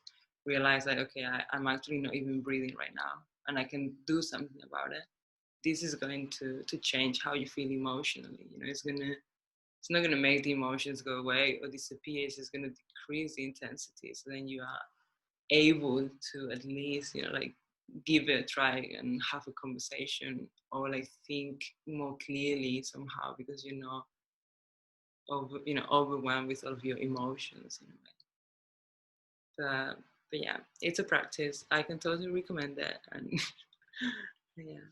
realize like, okay, I'm actually not even breathing right now, and I can do something about it. This is going to change how you feel emotionally. It's not gonna make the emotions go away or disappear. It's just gonna decrease the intensity. So then you are able to at least like give it a try and have a conversation, or like think more clearly somehow, because you're not overwhelmed with all of your emotions in a way. But yeah, it's a practice. I can totally recommend it. And yeah.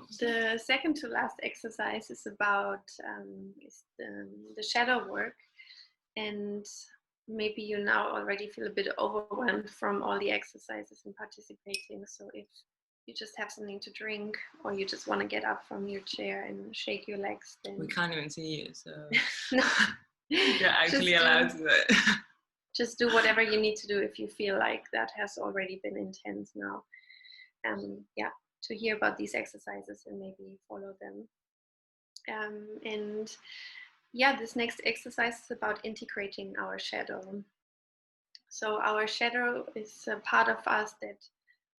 The second to last exercise is about the shadow work, and maybe you now already feel a bit overwhelmed from all the exercises and participating. So if you just have something to drink, or you just want to get up from your chair and shake your legs, then we can't even see you, so no. You're actually allowed to do it. Just do whatever you need to do if you feel like that has already been intense now. To hear about these exercises and maybe follow them. This next exercise is about integrating our shadow. So our shadow is a part of us that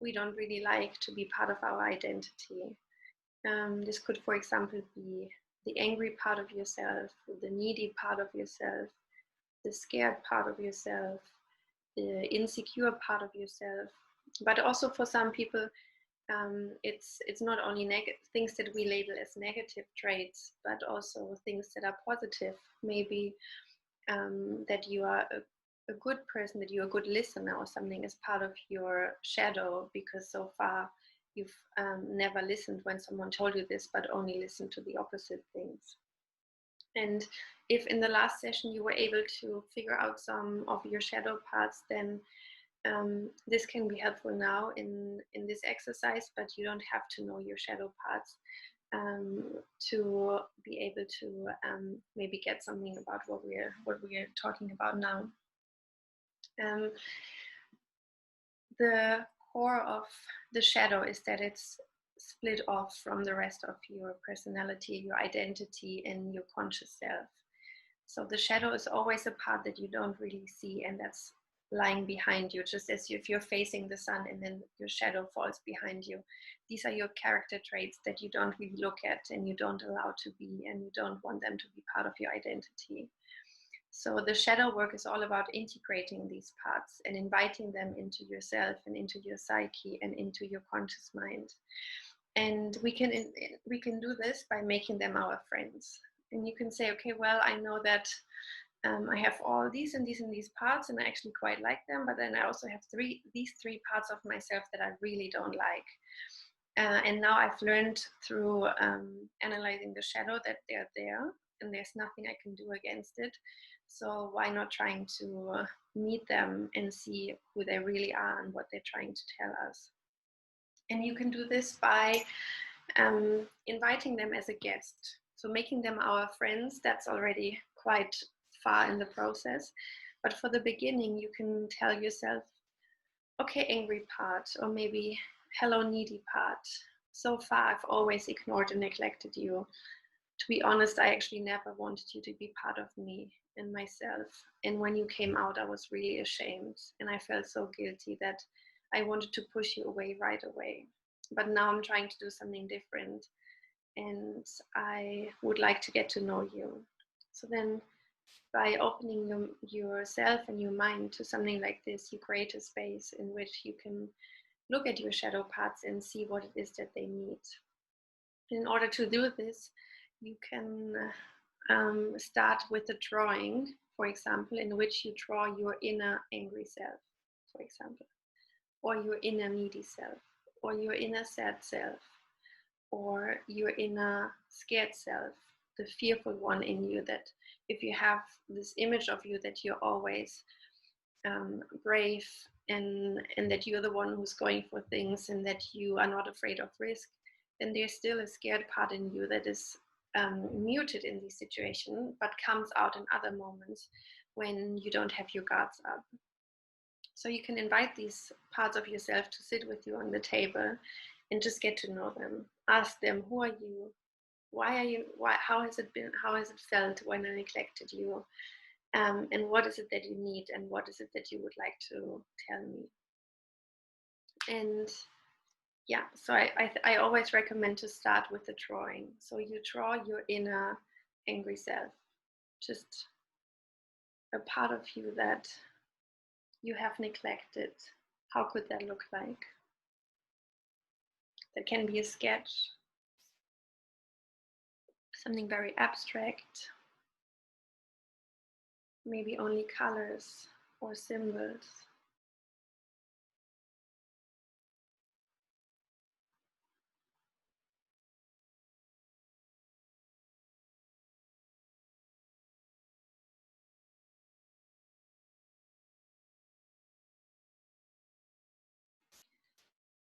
we don't really like to be part of our identity. This could, for example, be the angry part of yourself, the needy part of yourself, the scared part of yourself, the insecure part of yourself. But also for some people, it's not only things that we label as negative traits, but also things that are positive. Maybe that you are a good person, that you're a good listener, or something is part of your shadow, because so far you've never listened when someone told you this, but only listened to the opposite things. And if in the last session you were able to figure out some of your shadow parts, then this can be helpful now in this exercise, but you don't have to know your shadow parts to be able to maybe get something about what we're talking about now. The core of the shadow is that it's split off from the rest of your personality, your identity, and your conscious self. So the shadow is always a part that you don't really see, and that's lying behind you, just as if you're facing the sun and then your shadow falls behind you. These are your character traits that you don't really look at, and you don't allow to be, and you don't want them to be part of your identity. So the shadow work is all about integrating these parts and inviting them into yourself and into your psyche and into your conscious mind. And we can do this by making them our friends. And you can say, okay, well, I know that I have all these and these and these parts, and I actually quite like them, but then I also have these three parts of myself that I really don't like. And now I've learned through analyzing the shadow that they're there, and there's nothing I can do against it. So why not trying to meet them and see who they really are and what they're trying to tell us. And you can do this by inviting them as a guest. So making them our friends, that's already quite far in the process. But for the beginning, you can tell yourself, okay, angry part, or maybe hello, needy part. So far, I've always ignored and neglected you. To be honest, I actually never wanted you to be part of me and myself. And when you came out, I was really ashamed, and I felt so guilty that I wanted to push you away right away. But now I'm trying to do something different, and I would like to get to know you. So then by opening yourself and your mind to something like this, you create a space in which you can look at your shadow parts and see what it is that they need. In order to do this, you can start with a drawing, for example, in which you draw your inner angry self, for example. or your inner needy self, or your inner sad self, or your inner scared self, the fearful one in you, that if you have this image of you that you're always brave and that you're the one who's going for things and that you are not afraid of risk, then there's still a scared part in you that is muted in this situation, but comes out in other moments when you don't have your guards up. So you can invite these parts of yourself to sit with you on the table and just get to know them. Ask them, who are you? Why are you? Why? How has it been? How has it felt when I neglected you? And what is it that you need? And what is it that you would like to tell me? And yeah, so I always recommend to start with the drawing. So you draw your inner angry self, just a part of you that you have neglected. How could that look like? That can be a sketch, something very abstract, maybe only colors or symbols.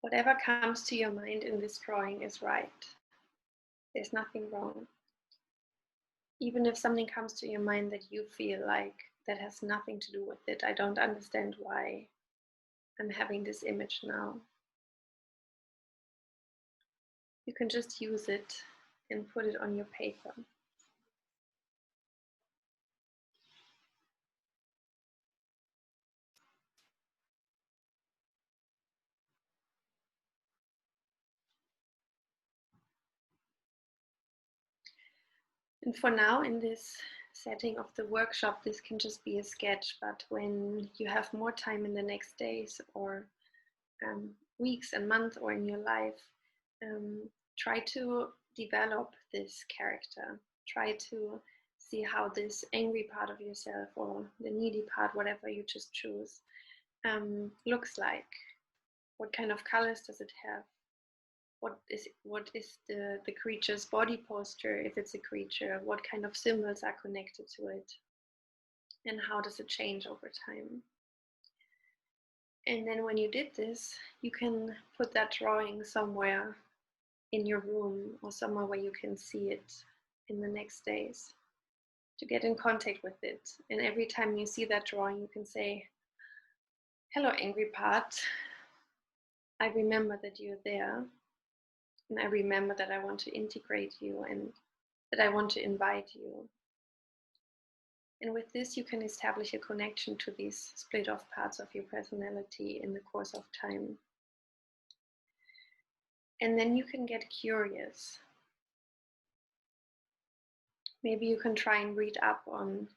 Whatever comes to your mind in this drawing is right. There's nothing wrong. Even if something comes to your mind that you feel like that has nothing to do with it, I don't understand why I'm having this image now. You can just use it and put it on your paper. And for now, in this setting of the workshop, this can just be a sketch, but when you have more time in the next days or weeks and months or in your life, try to develop this character. Try to see how this angry part of yourself or the needy part, whatever you just choose, looks like. What kind of colors does it have? What is the creature's body posture, if it's a creature? What kind of symbols are connected to it? And how does it change over time? And then when you did this, you can put that drawing somewhere in your room or somewhere where you can see it in the next days, to get in contact with it. And every time you see that drawing, you can say, hello, angry part. I remember that you're there. And I remember that I want to integrate you and that I want to invite you. And with this, you can establish a connection to these split off parts of your personality in the course of time. And then you can get curious. Maybe you can try and read up on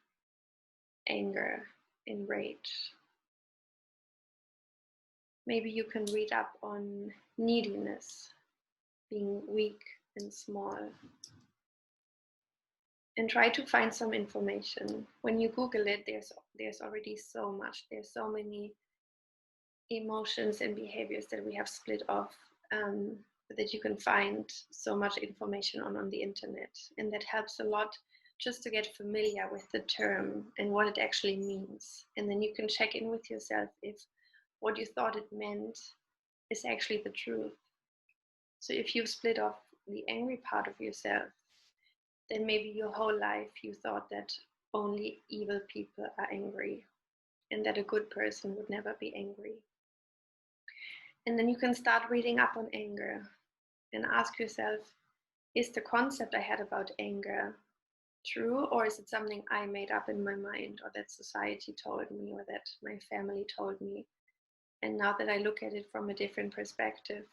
anger and rage. Maybe you can read up on neediness, being weak and small. And try to find some information. When you Google it, there's already so much. There's so many emotions and behaviors that we have split off, that you can find so much information on the internet. And that helps a lot just to get familiar with the term and what it actually means. And then you can check in with yourself if what you thought it meant is actually the truth. So if you've split off the angry part of yourself, then maybe your whole life you thought that only evil people are angry and that a good person would never be angry. And then you can start reading up on anger and ask yourself, is the concept I had about anger true, or is it something I made up in my mind, or that society told me, or that my family told me? And now that I look at it from a different perspective,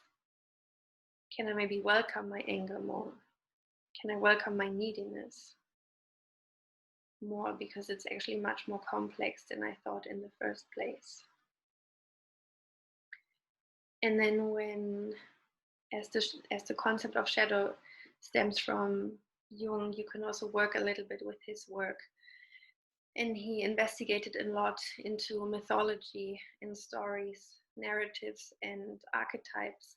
can I maybe welcome my anger more? Can I welcome my neediness more, because it's actually much more complex than I thought in the first place? And then as the concept of shadow stems from Jung, you can also work a little bit with his work. And he investigated a lot into mythology and stories, narratives and archetypes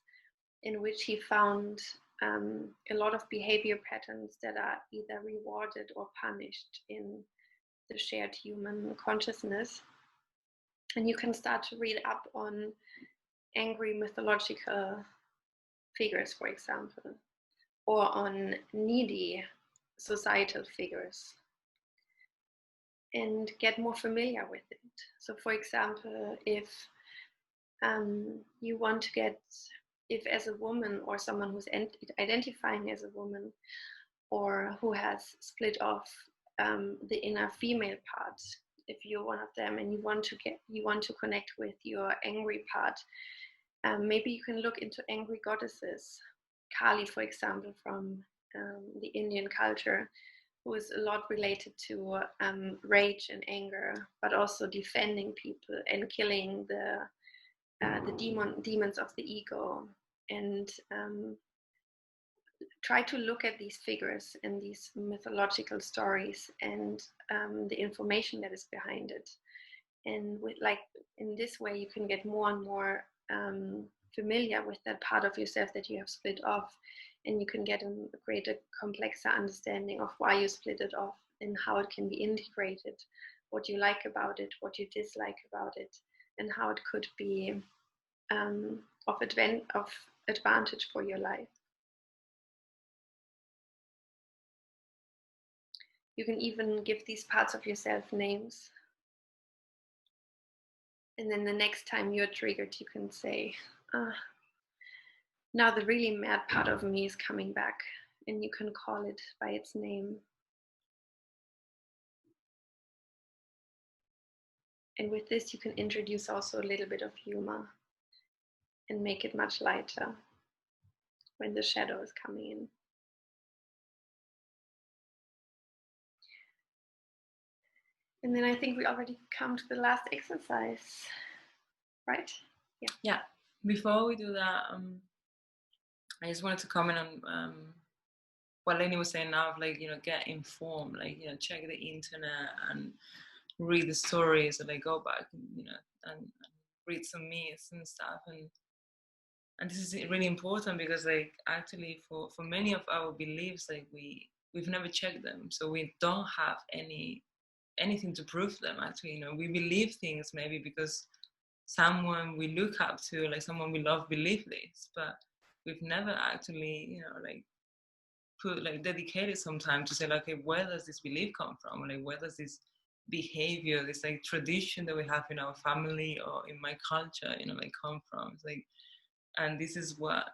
in which he found a lot of behavior patterns that are either rewarded or punished in the shared human consciousness. And you can start to read up on angry mythological figures, for example, or on needy societal figures, and get more familiar with it. So, for example, if you want to get, if as a woman or someone who's identifying as a woman, or who has split off the inner female part, if you're one of them and you want to connect with your angry part, maybe you can look into angry goddesses. Kali, for example, from the Indian culture, who is a lot related to rage and anger, but also defending people and killing the demons of the ego. And try to look at these figures and these mythological stories and the information that is behind it. And in this way, you can get more and more familiar with that part of yourself that you have split off, and you can get a greater, complexer understanding of why you split it off and how it can be integrated, what you like about it, what you dislike about it, and how it could be of advantage for your life. You can even give these parts of yourself names. And then the next time you're triggered, you can say, now the really mad part of me is coming back, and you can call it by its name. And with this, you can introduce also a little bit of humor and make it much lighter when the shadow is coming in. And then I think we already come to the last exercise, right? Yeah. Before we do that, I just wanted to comment on what Lenny was saying now, of get informed, check the internet and read the stories, or go back, and read some myths and stuff. And this is really important because actually for many of our beliefs, we've never checked them, so we don't have anything to prove them. Actually, we believe things maybe because someone we look up to, someone we love, believe this, but we've never actually dedicated some time to say, okay, where does this belief come from? Where does this behavior, this tradition that we have in our family or in my culture, come from? And this is what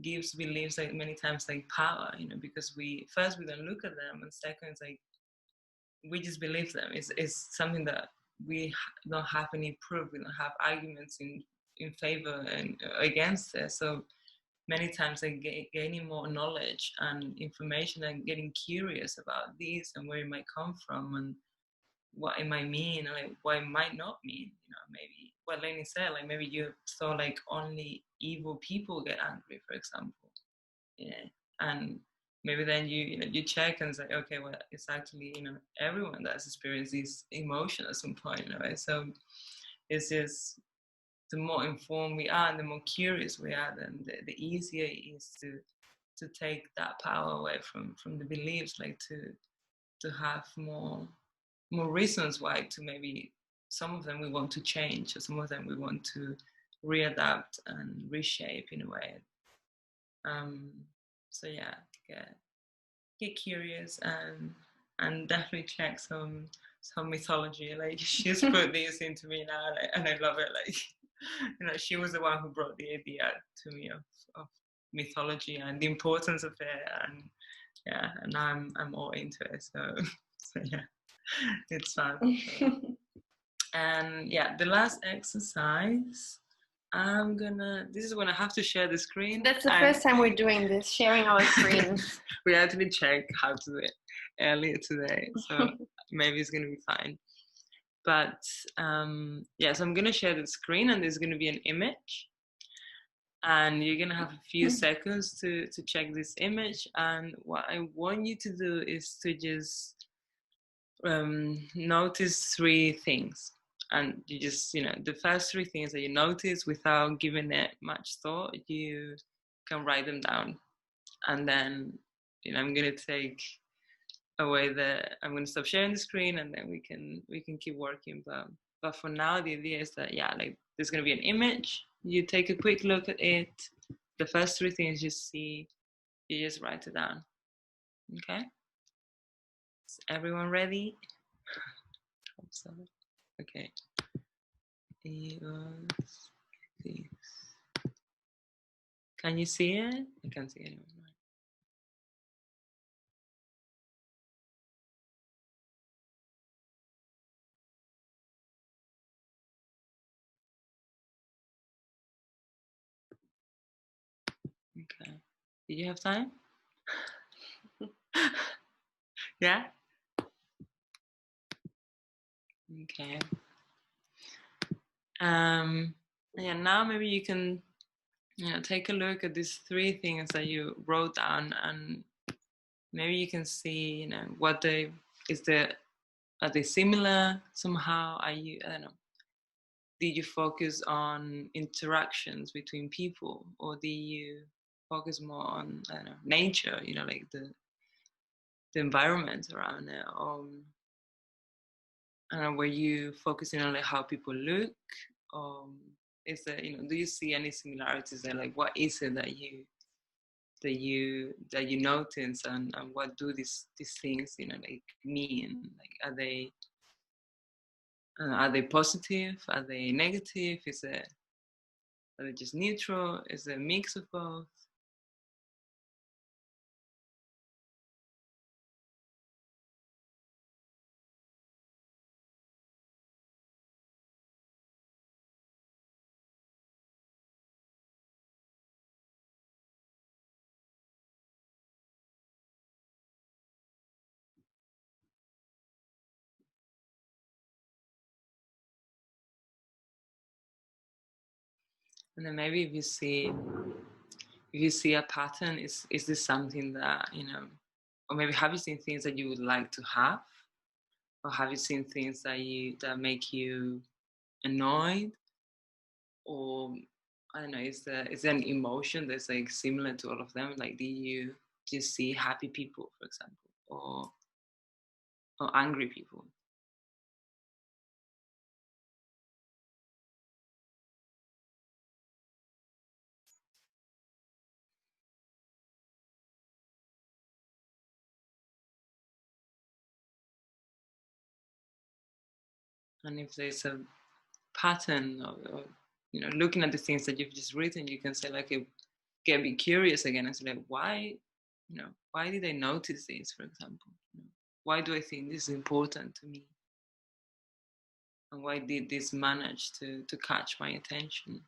gives beliefs many times power, because we don't look at them, and second, it's we just believe them. It's something that we don't have any proof, we don't have arguments in favor and against it. So many times gaining more knowledge and information and getting curious about this and where it might come from and what it might mean, and what it might not mean. Maybe what Lenny said, maybe you thought only evil people get angry, for example. Yeah. And maybe then you check and say, okay, well, it's actually everyone that's experienced this emotion at some point, right? So it's just, the more informed we are and the more curious we are, then the easier it is to take that power away from the beliefs, to have more reasons why to maybe some of them we want to change, or some of them we want to readapt and reshape in a way. So yeah, get curious and definitely check some mythology. She's put this into me now, and I love it. She was the one who brought the idea to me of mythology and the importance of it, and yeah, and I'm all into it. So yeah, it's fun. And yeah, the last exercise, this is when I have to share the screen. That's the first time we're doing this, sharing our screens. We actually checked how to do it earlier today, so maybe it's going to be fine. But yeah, so I'm going to share the screen, and there's going to be an image, and you're going to have a few seconds to check this image. And what I want you to do is to just notice three things. And you just, the first three things that you notice without giving it much thought, you can write them down. And then, I'm going to take away I'm going to stop sharing the screen, and then we can keep working. But for now, the idea is that, like, there's going to be an image. You take a quick look at it. The first three things you see, you just write it down. Okay? Is everyone ready? Okay. It was this. Can you see it? I can't see anyone. Okay. Did you have time? Yeah? Okay. Yeah, now maybe you can take a look at these three things that you wrote down, and maybe you can see, what are they similar somehow? I don't know. Did you focus on interactions between people, or did you focus more on, I don't know, nature, like the environment around it? I don't know, were you focusing on like how people look? Is there, do you see any similarities there? Like, what is it that you notice, and what do these things, like, mean? Like, are they positive? Are they negative? Are they just neutral? Is it a mix of both? And then maybe if you see a pattern, is this something that, or maybe have you seen things that you would like to have? Or have you seen things that make you annoyed? Or, I don't know, is there an emotion that's like similar to all of them? Like, do you just see happy people, for example, or angry people? And if there's a pattern, or looking at the things that you've just written, you can say, like, get a bit curious again and say, like, why did I notice this, for example? Why do I think this is important to me? And why did this manage to catch my attention?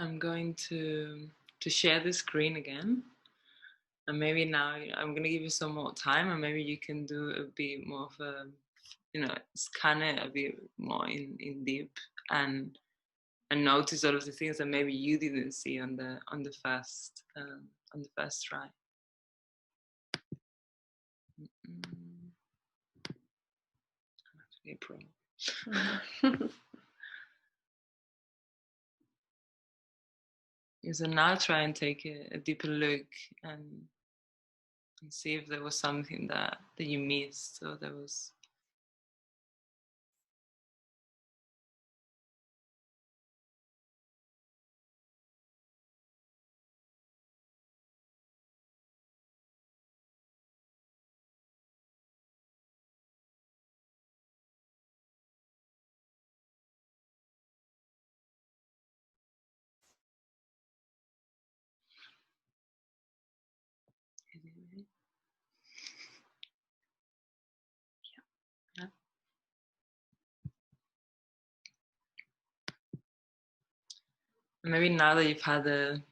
I'm going to share the screen again. And maybe now I'm going to give you some more time, and maybe you can do a bit more of a, scan it a bit more in deep, and notice all of the things that maybe you didn't see on the first try. April. So now try and take a deeper look, and see if there was something that you missed, or there was maybe now that you've had a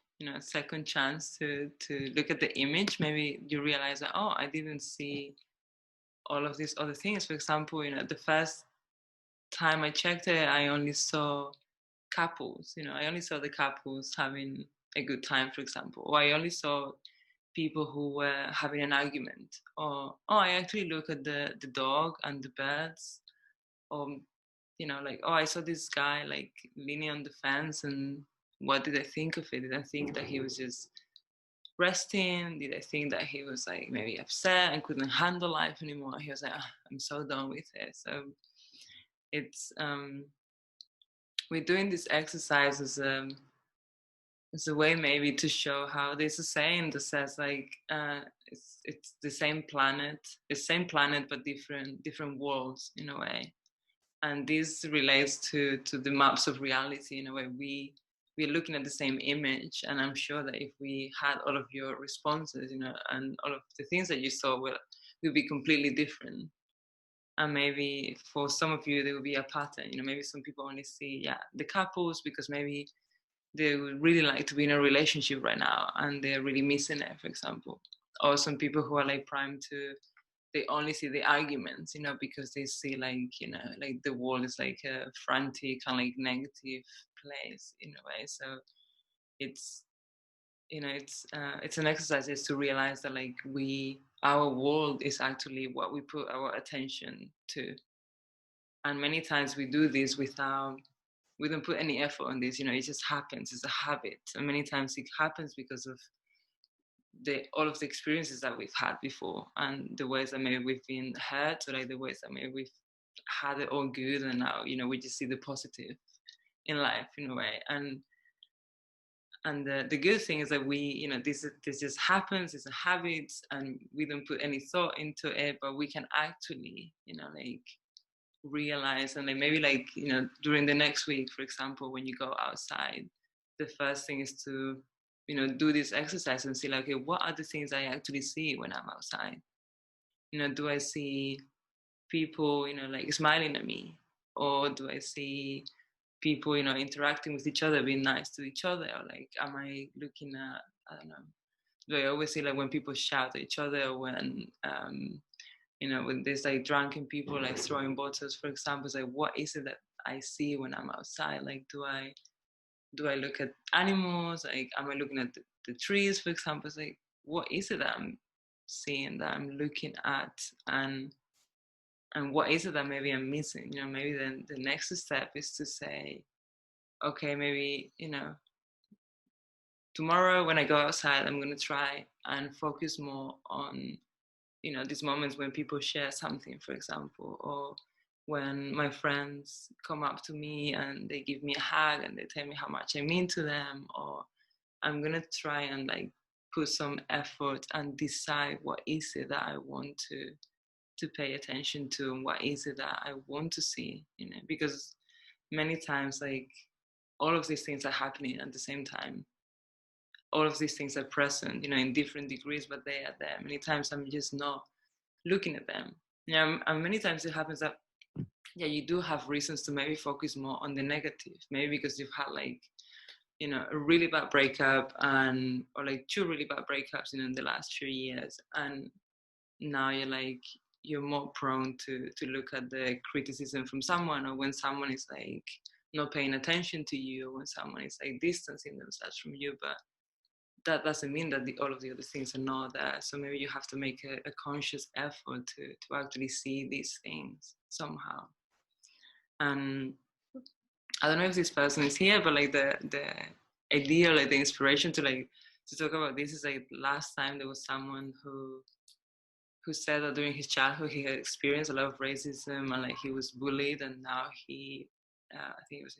second chance to look at the image, maybe you realize that, oh, I didn't see all of these other things. For example, the first time I checked it, I only saw couples. I only saw the couples having a good time, for example, or I only saw people who were having an argument, or I actually look at the dog and the birds, or like, I saw this guy like leaning on the fence, and what did I think of it? Did I think that he was just resting? Did I think that he was like maybe upset and couldn't handle life anymore? He was like, I'm so done with it. So it's we're doing this exercise as a way maybe to show how there's a saying that says like it's the same planet, but different worlds in a way. And this relates to the maps of reality in a way. We're looking at the same image, and I'm sure that if we had all of your responses, and all of the things that you saw will be completely different. And maybe for some of you there will be a pattern. Maybe some people only see the couples because maybe they would really like to be in a relationship right now and they're really missing it, for example. Or some people who are like primed to, they only see the arguments, because they see like, like the world is like a frantic and like negative place in a way. So it's, it's an exercise is to realize that like our world is actually what we put our attention to. And many times we do this without, we don't put any effort on this, it just happens. It's a habit. And many times it happens because of all of the experiences that we've had before, and the ways that maybe we've been hurt, or like the ways that maybe we've had it all good, and now we just see the positive in life in a way. And the good thing is that we this just happens. It's a habit, and we don't put any thought into it, but we can actually like realize, and like maybe like during the next week, for example, when you go outside, the first thing is to do this exercise and see like, okay, what are the things I actually see when I'm outside? Do I see people like smiling at me, or do I see people interacting with each other, being nice to each other, or like am I looking at, I don't know, do I always see like when people shout at each other, or when when there's like drunken people like throwing bottles, for example? It's like, what is it that I see when I'm outside? Like, do I look at animals? Like, am I looking at the trees, for example? It's like, what is it that I'm seeing, that I'm looking at, and what is it that maybe I'm missing? Maybe then the next step is to say, okay, maybe tomorrow when I go outside, I'm going to try and focus more on these moments when people share something, for example, or when my friends come up to me and they give me a hug and they tell me how much I mean to them. Or I'm gonna try and like put some effort and decide what is it that I want to pay attention to, and what is it that I want to see, because many times like all of these things are happening at the same time. All of these things are present, in different degrees, but they are there. Many times I'm just not looking at them. And many times it happens that you do have reasons to maybe focus more on the negative, maybe because you've had like a really bad breakup, or like 2 really bad breakups in the last few years, and now you're more prone to look at the criticism from someone, or when someone is like not paying attention to you, or when someone is like distancing themselves from you. But that doesn't mean that all of the other things are not there. So maybe you have to make a conscious effort to actually see these things somehow. And I don't know if this person is here, but like the idea, like the inspiration to talk about this is like last time there was someone who said that during his childhood he had experienced a lot of racism, and like he was bullied, and now I think it was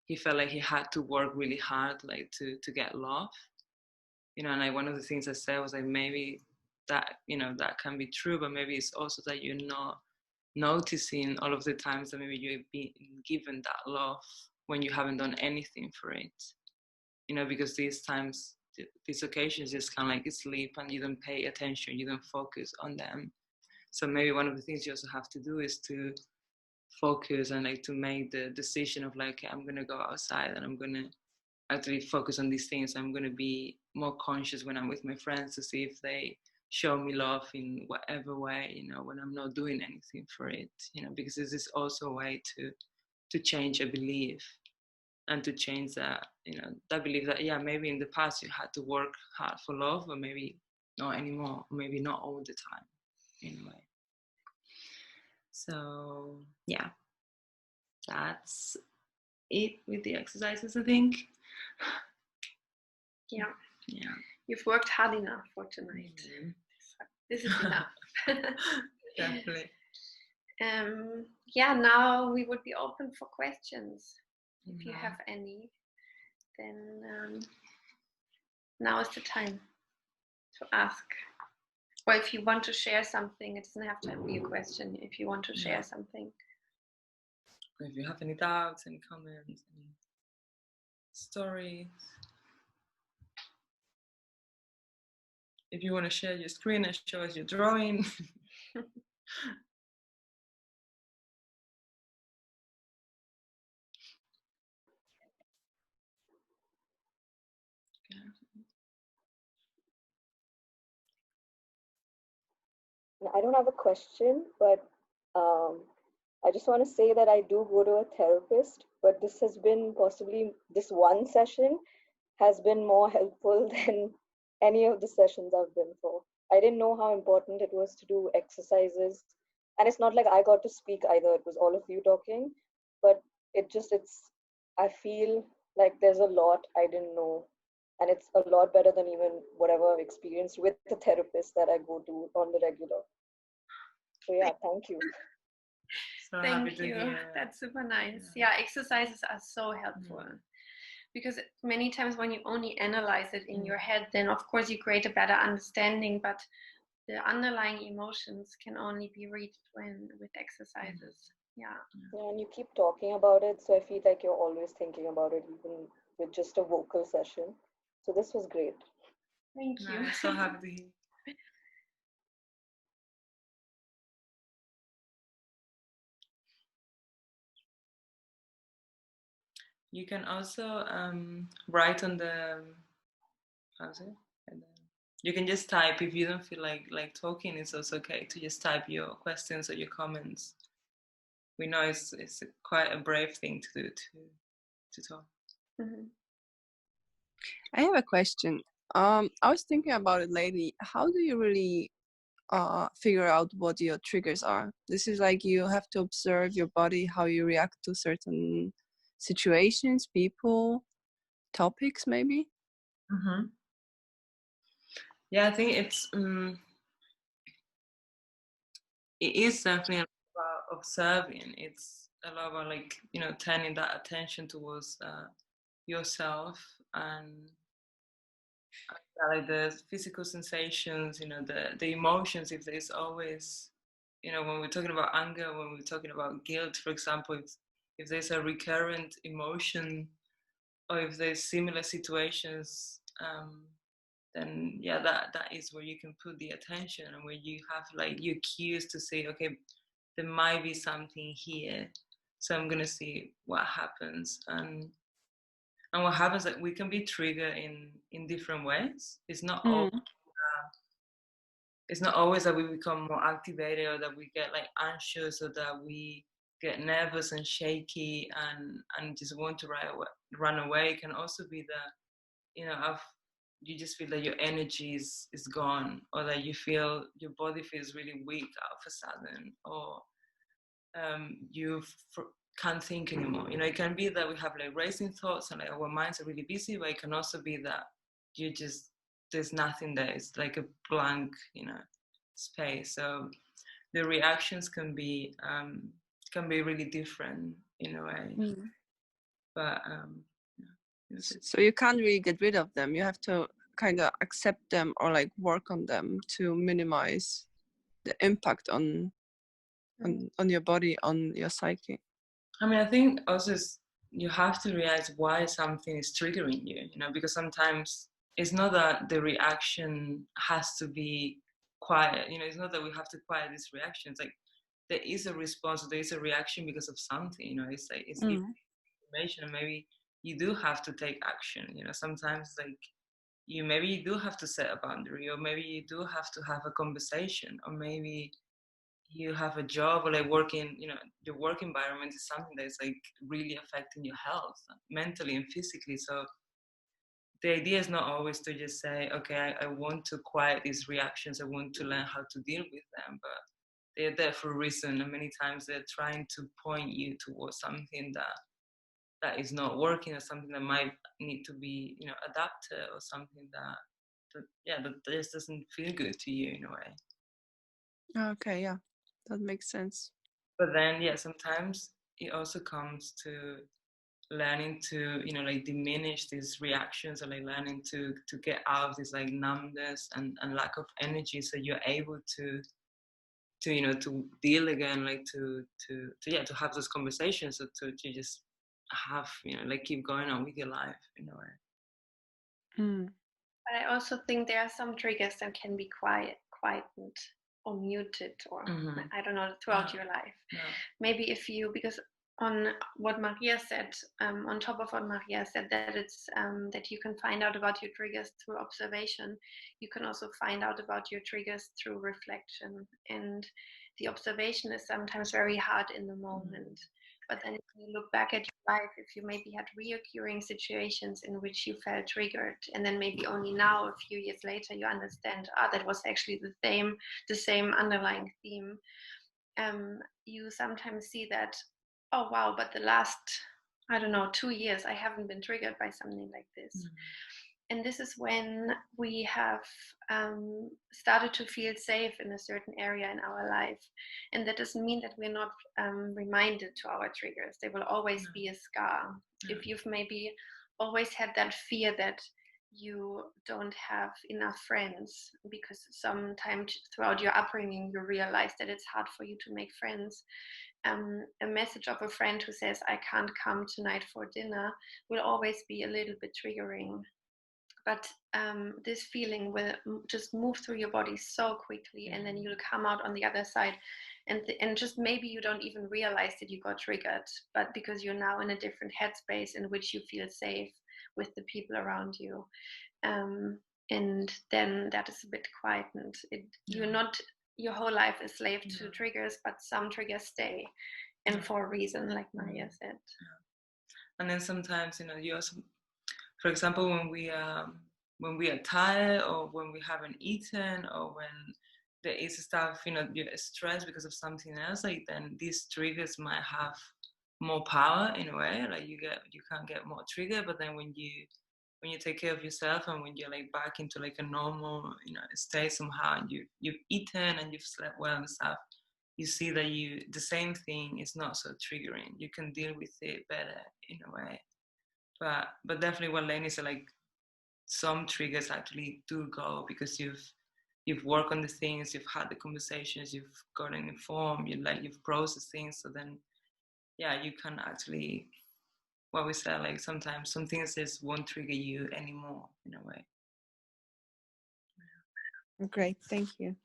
he felt like he had to work really hard like to get love. And like one of the things I said was like, maybe that that can be true, but maybe it's also that you're not noticing all of the times that maybe you've been given that love when you haven't done anything for it. Because these times, these occasions just kind of like sleep, and you don't pay attention, you don't focus on them. So maybe one of the things you also have to do is to focus and like to make the decision of like, okay, I'm gonna go outside and I'm gonna actually focus on these things. I'm going to be more conscious when I'm with my friends to see if they show me love in whatever way, you know, when I'm not doing anything for it, you know, because this is also a way to change a belief and to change that, you know, that belief that, yeah, maybe in the past you had to work hard for love, or maybe not anymore, or maybe not all the time, in a way. So yeah, that's it with the exercises, I think. Yeah. Yeah. You've worked hard enough for tonight. Mm-hmm. This is enough. Definitely. Yeah, now we would be open for questions. If you have any, then now is the time to ask. Or if you want to share something, it doesn't have to be a question. If you want to share something. If you have any doubts, any comments, any stories. If you want to share your screen and show us your drawing. I don't have a question, but I just want to say that I do go to a therapist, but this has been possibly, this one session has been more helpful than any of the sessions I've been for. I didn't know how important it was to do exercises. And it's not like I got to speak either. It was all of you talking, but I feel like there's a lot I didn't know. And it's a lot better than even whatever I've experienced with the therapist that I go to on the regular. So yeah, thank you. So thank you. That's super nice. Yeah, exercises are so helpful. Because many times when you only analyze it in your head, then of course you create a better understanding, but the underlying emotions can only be reached with exercises. Yeah, and you keep talking about it, so I feel like you're always thinking about it, even with just a vocal session. So this was great. Thank you. I'm so happy. You can also write on the, how's it? You can just type if you don't feel like talking. It's also okay to just type your questions or your comments. We know it's quite a brave thing to do to talk. Mm-hmm. I have a question. I was thinking about it lately. How do you really figure out what your triggers are? This is like you have to observe your body, how you react to certain situations, people, topics, maybe. Mm-hmm. Yeah, I think it is definitely about observing. It's a lot about, like, you know, turning that attention towards yourself and like the physical sensations, you know, the emotions. If there's always, you know, when we're talking about anger, when we're talking about guilt, for example, if there's a recurrent emotion, or if there's similar situations, then yeah, that is where you can put the attention, and where you have like your cues to say, okay, there might be something here, so I'm gonna see what happens. And what happens that we can be triggered in different ways. It's not always that we become more activated, or that we get like anxious, or that we get nervous and shaky and just want to run away. It can also be that, you know, you just feel that your energy is gone, or that you feel your body feels really weak all of a sudden, or you can't think anymore. You know, it can be that we have like racing thoughts and like our minds are really busy, but it can also be that there's nothing there. It's like a blank, you know, space. So the reactions can be really different in a way. But so you can't really get rid of them. You have to kind of accept them, or like work on them to minimize the impact on your body, on your psyche. I mean, I think also you have to realize why something is triggering you, you know, because sometimes it's not that the reaction has to be quiet, you know, it's not that we have to quiet this reaction. It's like there is a response, there is a reaction because of something, you know, it's like it's information, and maybe you do have to take action. You know, sometimes like maybe you do have to set a boundary, or maybe you do have to have a conversation, or maybe you have a job, or like working, you know, your work environment is something that's like really affecting your health mentally and physically. So the idea is not always to just say, okay, I want to quiet these reactions, I want to learn how to deal with them, but they're there for a reason, and many times they're trying to point you towards something that is not working, or something that might need to be, you know, adapted, or something that just doesn't feel good to you in a way. Okay, yeah, that makes sense. But then, yeah, sometimes it also comes to learning to, you know, like diminish these reactions, or like learning to get out of this like numbness and lack of energy, so you're able to you know, to deal again, like to have those conversations, so to just have, you know, like keep going on with your life in a way. Mm. But I also think there are some triggers that can be quietened or muted, or I don't know, throughout your life. Maybe if you, because on what Maria said, on top of what Maria said, that it's that you can find out about your triggers through observation. You can also find out about your triggers through reflection, and the observation is sometimes very hard in the moment. But then if you look back at your life, if you maybe had reoccurring situations in which you felt triggered, and then maybe only now, a few years later, you understand, that was actually the same underlying theme. You sometimes see that, oh wow, but the last, I don't know, 2 years, I haven't been triggered by something like this. And this is when we have started to feel safe in a certain area in our life. And that doesn't mean that we're not reminded to our triggers. They will always be a scar. If you've maybe always had that fear that you don't have enough friends, because sometimes throughout your upbringing you realize that it's hard for you to make friends, a message of a friend who says, I can't come tonight for dinner, will always be a little bit triggering. But this feeling will just move through your body so quickly, and then you'll come out on the other side, and just maybe you don't even realize that you got triggered, but because you're now in a different headspace in which you feel safe with the people around you, and then that is a bit quietened. You're not your whole life a slave to triggers, but some triggers stay, and for a reason, like Maria said. And then sometimes, you know, you also, for example, when we are tired, or when we haven't eaten, or when there is stuff, you know, you're stressed because of something else, like then these triggers might have more power in a way. Like you can't get more triggered, but then when you take care of yourself, and when you're like back into like a normal, you know, state somehow, and you've eaten and you've slept well and stuff, you see that the same thing is not so triggering. You can deal with it better in a way. But definitely what Lainey said, like some triggers actually do go because you've worked on the things, you've had the conversations, you've gotten informed, you've processed things. So then, yeah, you can actually, what we said, like sometimes some things just won't trigger you anymore in a way. Great, thank you.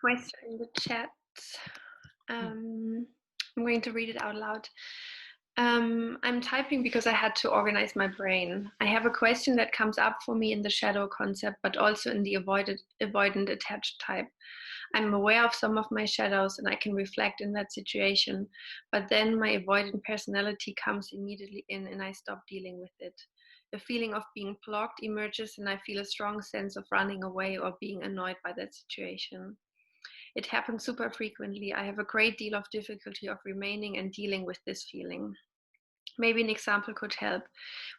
Question in the chat. I'm going to read it out loud. I'm typing because I had to organize my brain. I have a question that comes up for me in the shadow concept, but also in the avoidant attached type. I'm aware of some of my shadows and I can reflect in that situation, but then my avoidant personality comes immediately in and I stop dealing with it. The feeling of being blocked emerges and I feel a strong sense of running away or being annoyed by that situation. It happens super frequently. I have a great deal of difficulty of remaining and dealing with this feeling. Maybe an example could help.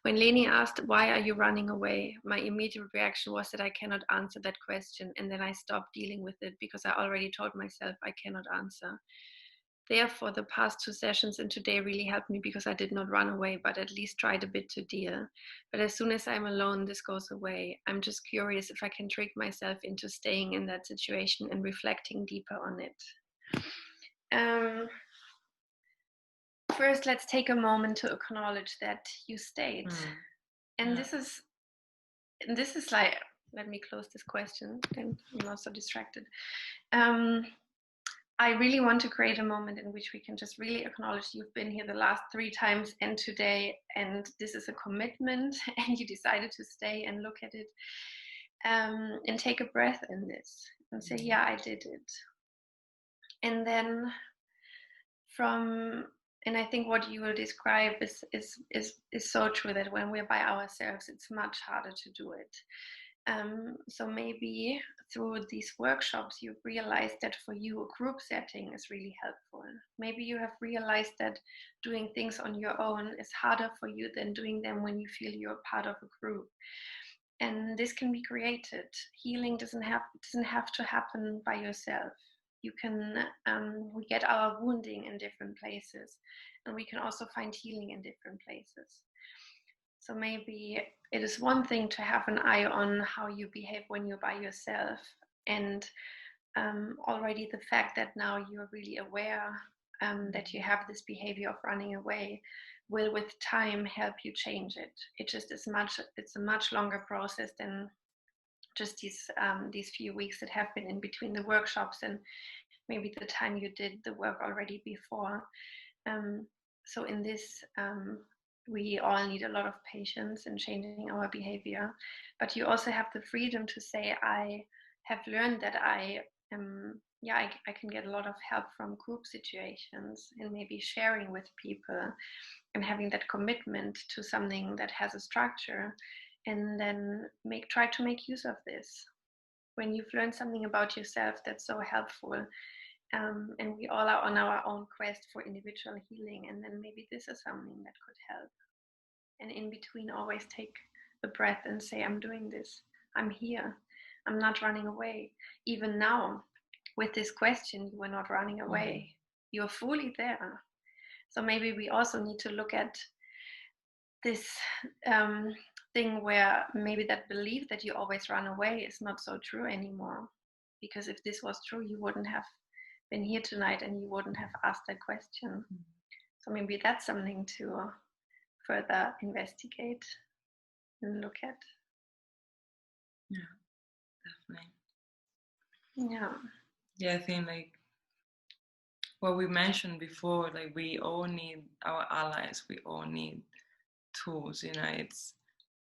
When Leni asked, why are you running away? My immediate reaction was that I cannot answer that question, and then I stopped dealing with it because I already told myself I cannot answer. Therefore, the past 2 sessions and today really helped me because I did not run away, but at least tried a bit to deal. But as soon as I'm alone, this goes away. I'm just curious if I can trick myself into staying in that situation and reflecting deeper on it. First, let's take a moment to acknowledge that you stayed. And this is like, let me close this question, then I'm not so distracted. I really want to create a moment in which we can just really acknowledge you've been here the last 3 times and today, and this is a commitment, and you decided to stay and look at it, and take a breath in this and say, yeah, I did it. And then and I think what you will describe is so true, that when we're by ourselves, it's much harder to do it. So maybe through these workshops, you've realized that for you, a group setting is really helpful. Maybe you have realized that doing things on your own is harder for you than doing them when you feel you're part of a group. And this can be created. Healing doesn't have to happen by yourself. You can, we get our wounding in different places, and we can also find healing in different places. So maybe it is one thing to have an eye on how you behave when you're by yourself, and already the fact that now you're really aware that you have this behavior of running away will with time help you change it. It just is it's a much longer process than just these few weeks that have been in between the workshops and maybe the time you did the work already before. So in this, we all need a lot of patience in changing our behavior, but you also have the freedom to say, I have learned that I can get a lot of help from group situations, and maybe sharing with people and having that commitment to something that has a structure, and then try to make use of this. When you've learned something about yourself that's so helpful, and we all are on our own quest for individual healing, and then maybe this is something that could help. And in between, always take a breath and say, I'm doing this, I'm here, I'm not running away. Even now, with this question, you are not running away, you're fully there. So maybe we also need to look at this thing where maybe that belief that you always run away is not so true anymore. Because if this was true, you wouldn't have been here tonight, and you wouldn't have asked that question. So maybe that's something to further investigate and look at. Yeah, definitely. Yeah, I think like what we mentioned before, like we all need our allies, we all need tools.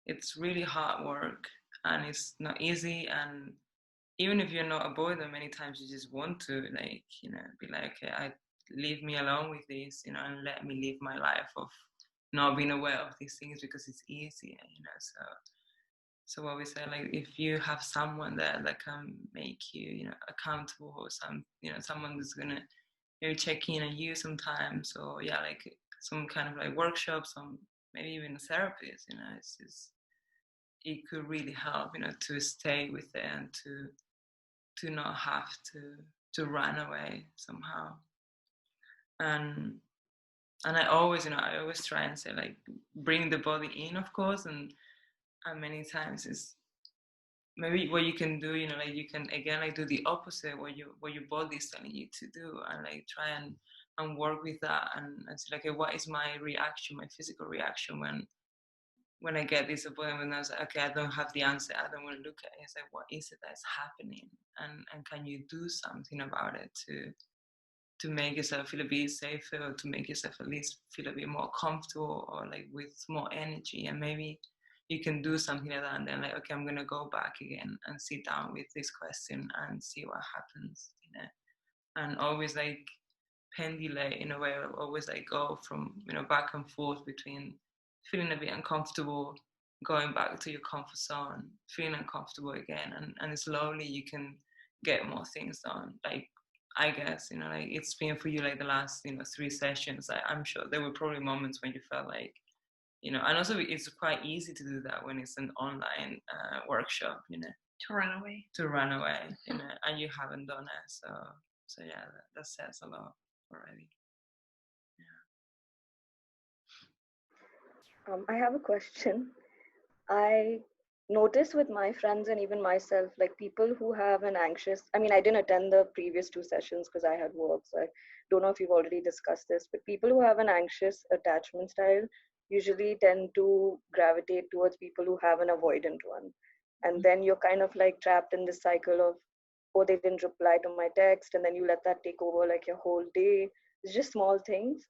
It's really hard work, and it's not easy, and even if you're not avoidant, many times you just want to be like, okay, leave me alone with this, and let me live my life of not being aware of these things because it's easier, so what we say, like, if you have someone there that can make you, accountable, or someone that's gonna check in on you sometimes, or like some kind of like workshops, maybe even a therapist, it's just, it could really help, to stay with it and to not have to run away somehow. And I always try and say, like, bring the body in, of course, and many times is maybe what you can do, like you can again like do the opposite what your body is telling you to do, and like try and work with that, and say, like, okay, what is my reaction, my physical reaction when I get this appointment? And I was like, okay, I don't have the answer, I don't want to look at it. It's like, what is it that's happening, and can you do something about it to make yourself feel a bit safer, or to make yourself at least feel a bit more comfortable, or like with more energy. And maybe you can do something like that, and then like, okay, I'm gonna go back again and sit down with this question and see what happens, and always like pendulate in a way, always like go from back and forth between feeling a bit uncomfortable, going back to your comfort zone, feeling uncomfortable again, and slowly you can get more things done. Like, I guess, like, it's been for you like the last 3 sessions. I'm sure there were probably moments when you felt like, and also it's quite easy to do that when it's an online workshop, to run away, and you haven't done it. So yeah, that says a lot already. I have a question. I notice with my friends and even myself, like people who have an anxious, I mean, I didn't attend the previous 2 sessions because I had work, so I don't know if you've already discussed this, but people who have an anxious attachment style usually tend to gravitate towards people who have an avoidant one. And then you're kind of like trapped in this cycle of or they didn't reply to my text, and then you let that take over like your whole day. It's just small things.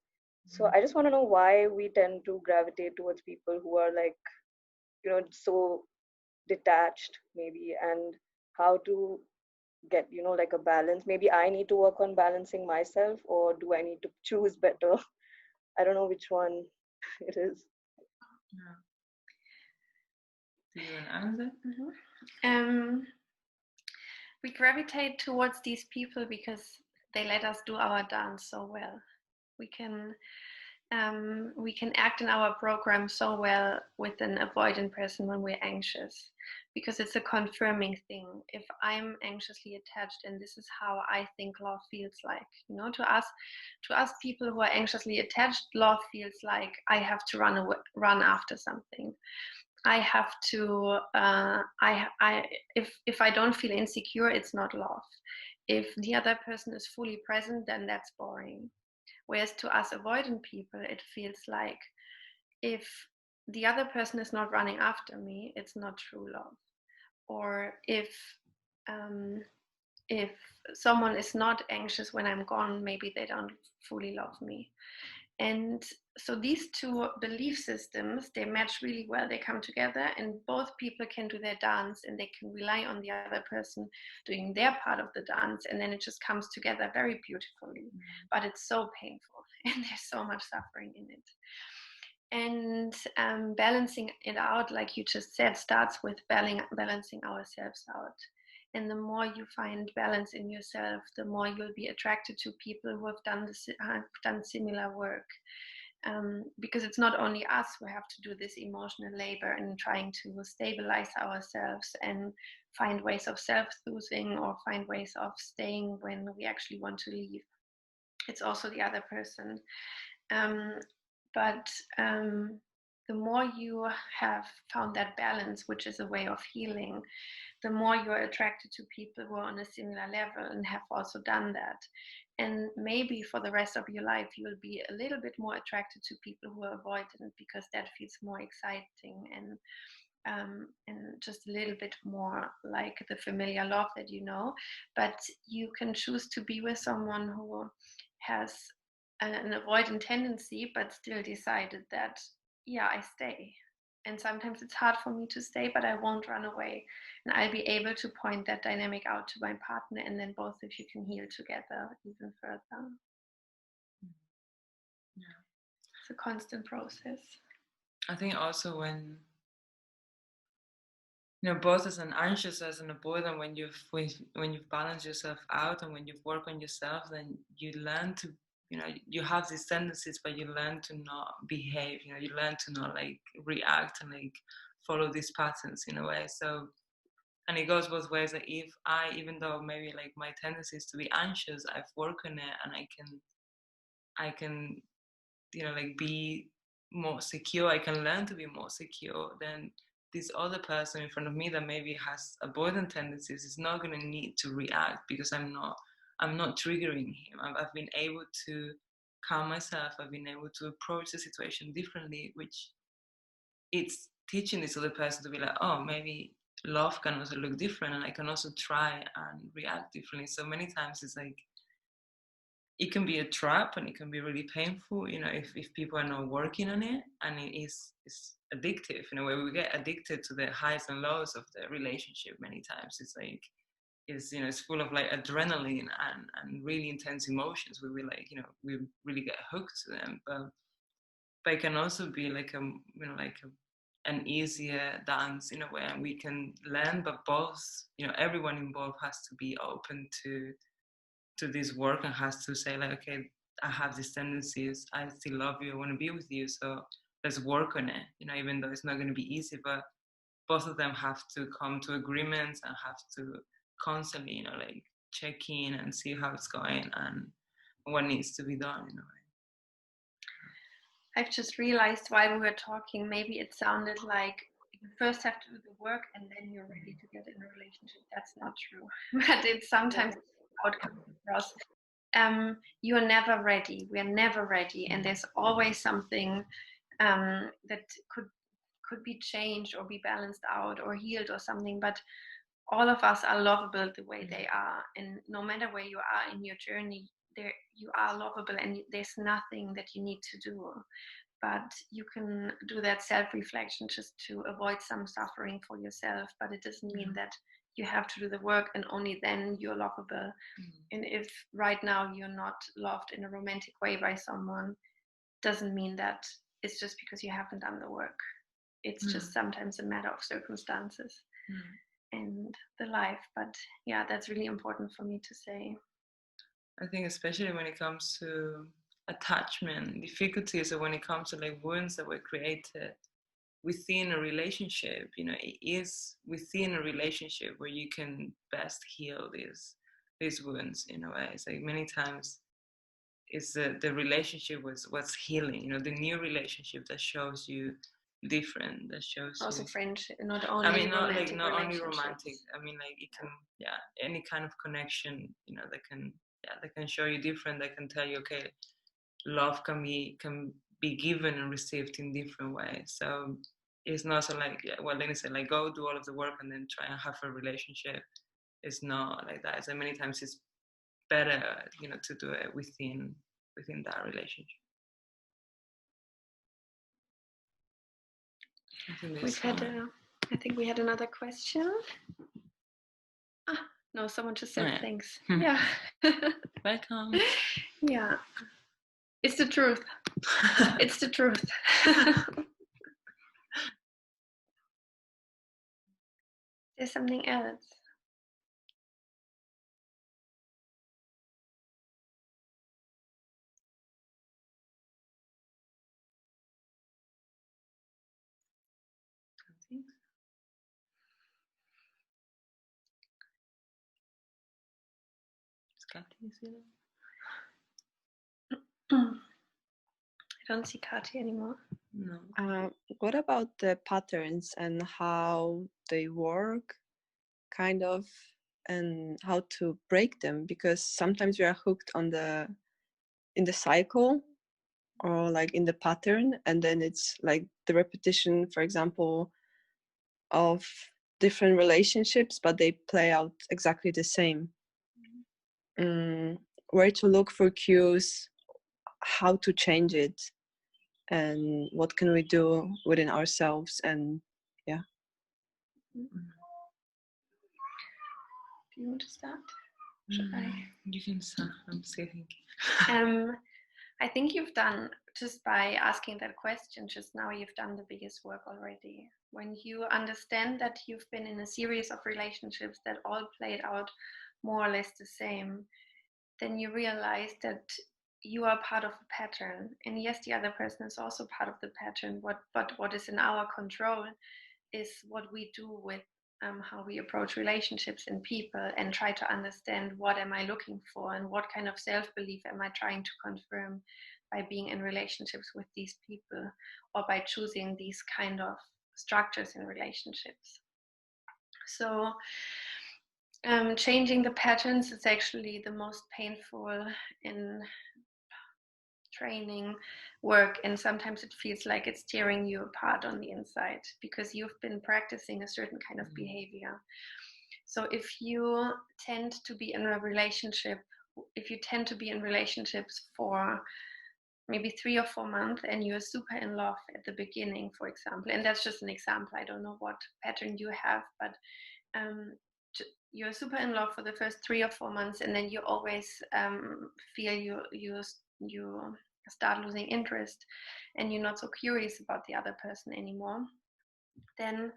So I just want to know why we tend to gravitate towards people who are like, so detached maybe, and how to get, like a balance. Maybe I need to work on balancing myself, or do I need to choose better? I don't know which one it is. Yeah. Do you want to answer? Mm-hmm. We gravitate towards these people because they let us do our dance so well. We can act in our program so well with an avoidant person when we're anxious, because it's a confirming thing. If I'm anxiously attached, and this is how I think love feels like, to us people who are anxiously attached, love feels like I have to run after something. I have to. If I don't feel insecure, it's not love. If the other person is fully present, then that's boring. Whereas to us avoidant people, it feels like if the other person is not running after me, it's not true love. Or if someone is not anxious when I'm gone, maybe they don't fully love me. And so these two belief systems, they match really well. They come together, and both people can do their dance, and they can rely on the other person doing their part of the dance, and then it just comes together very beautifully. But it's so painful, and there's so much suffering in it. And balancing it out, like you just said, starts with balancing ourselves out. And the more you find balance in yourself, the more you'll be attracted to people who have done similar work. Because it's not only us who have to do this emotional labor and trying to stabilize ourselves and find ways of self-soothing or find ways of staying when we actually want to leave. It's also the other person. But the more you have found that balance, which is a way of healing, the more you're attracted to people who are on a similar level and have also done that. And maybe for the rest of your life, you'll be a little bit more attracted to people who are avoidant, because that feels more exciting and just a little bit more like the familiar love that you know. But you can choose to be with someone who has an avoidant tendency, but still decided that, yeah, I stay. And sometimes it's hard for me to stay, but I won't run away. And I'll be able to point that dynamic out to my partner, and then both of you can heal together even further. Yeah. It's a constant process. I think also when, both as an anxious, as an avoidant, when you've balanced yourself out and when you've worked on yourself, then you learn to, you have these tendencies, but you learn to not behave, you learn to not like react and like follow these patterns in a way. So, and it goes both ways. Like if even though maybe like my tendency is to be anxious, I've worked on it, and I can, like be more secure. I can learn to be more secure. Then this other person in front of me that maybe has avoidant tendencies is not going to need to react, because I'm not triggering him. I've been able to calm myself. I've been able to approach the situation differently, which it's teaching this other person to be like, oh, maybe love can also look different, and I can also try and react differently. So many times it's like, it can be a trap, and it can be really painful, if people are not working on it, and it's addictive in a way. We get addicted to the highs and lows of the relationship many times. It's like, it's full of like adrenaline and really intense emotions where we like, we really get hooked to them. But it can also be like an easier dance in a way, and we can learn, but both, everyone involved has to be open to this work and has to say like, okay, I have these tendencies, I still love you, I want to be with you, so let's work on it, even though it's not going to be easy. But both of them have to come to agreements and have to constantly, like check in and see how it's going and what needs to be done in a way. I've just realized while we were talking, maybe it sounded like you first have to do the work and then you're ready to get in a relationship. That's not true. But it's sometimes outcome for us. You're never ready. We're never ready. And there's always something that could be changed or be balanced out or healed or something. But all of us are lovable the way they are, and no matter where you are in your journey, there you are lovable, and there's nothing that you need to do. But you can do that self-reflection just to avoid some suffering for yourself, but it doesn't mean that you have to do the work and only then you're lovable. And if right now you're not loved in a romantic way by someone, doesn't mean that it's just because you haven't done the work. It's just sometimes a matter of circumstances and the life. But yeah, that's really important for me to say. I think especially when it comes to attachment difficulties, or when it comes to like wounds that were created within a relationship, you know, it is within a relationship where you can best heal these wounds in a way. It's like many times it's the relationship was what's healing, you know, the new relationship that shows you different, that shows Also you friendship, not only I mean, not romantic, not only relationships. romantic. I mean, like it can, any kind of connection, you know, that can show you different. That can tell you, okay, love can be given and received in different ways. So it's not so like, well, Lenny said, like go do all of the work and then try and have a relationship. It's not like that. So many times it's better, you know, to do it within that relationship. I think we had another question. No, someone just said thanks. Yeah. Welcome. Yeah. It's the truth. It's the truth. There's something else. I don't see Kati anymore. No. What about the patterns and how they work, kind of, and how to break them? Because sometimes we are hooked in the cycle or like in the pattern, and then it's like the repetition, for example, of different relationships, but they play out exactly the same. Where to look for cues, how to change it, and what can we do within ourselves, and yeah. Do you want to start? Should I? You can start. I'm still thinking. I think you've done, just by asking that question just now, you've done the biggest work already. When you understand that you've been in a series of relationships that all played out more or less the same, then you realize that you are part of a pattern. And yes, the other person is also part of the pattern. But what is in our control is what we do with how we approach relationships and people, and try to understand what am I looking for and what kind of self-belief am I trying to confirm by being in relationships with these people, or by choosing these kind of structures in relationships. So changing the patterns is actually the most painful in training work, and sometimes it feels like it's tearing you apart on the inside because you've been practicing a certain kind of behavior. So if you tend to be in a relationship, if you tend to be in relationships for maybe 3 or 4 months and you're super in love at the beginning, for example, and that's just an example, I don't know what pattern you have, but you're super in love for the first 3 or 4 months, and then you always feel you start losing interest and you're not so curious about the other person anymore, then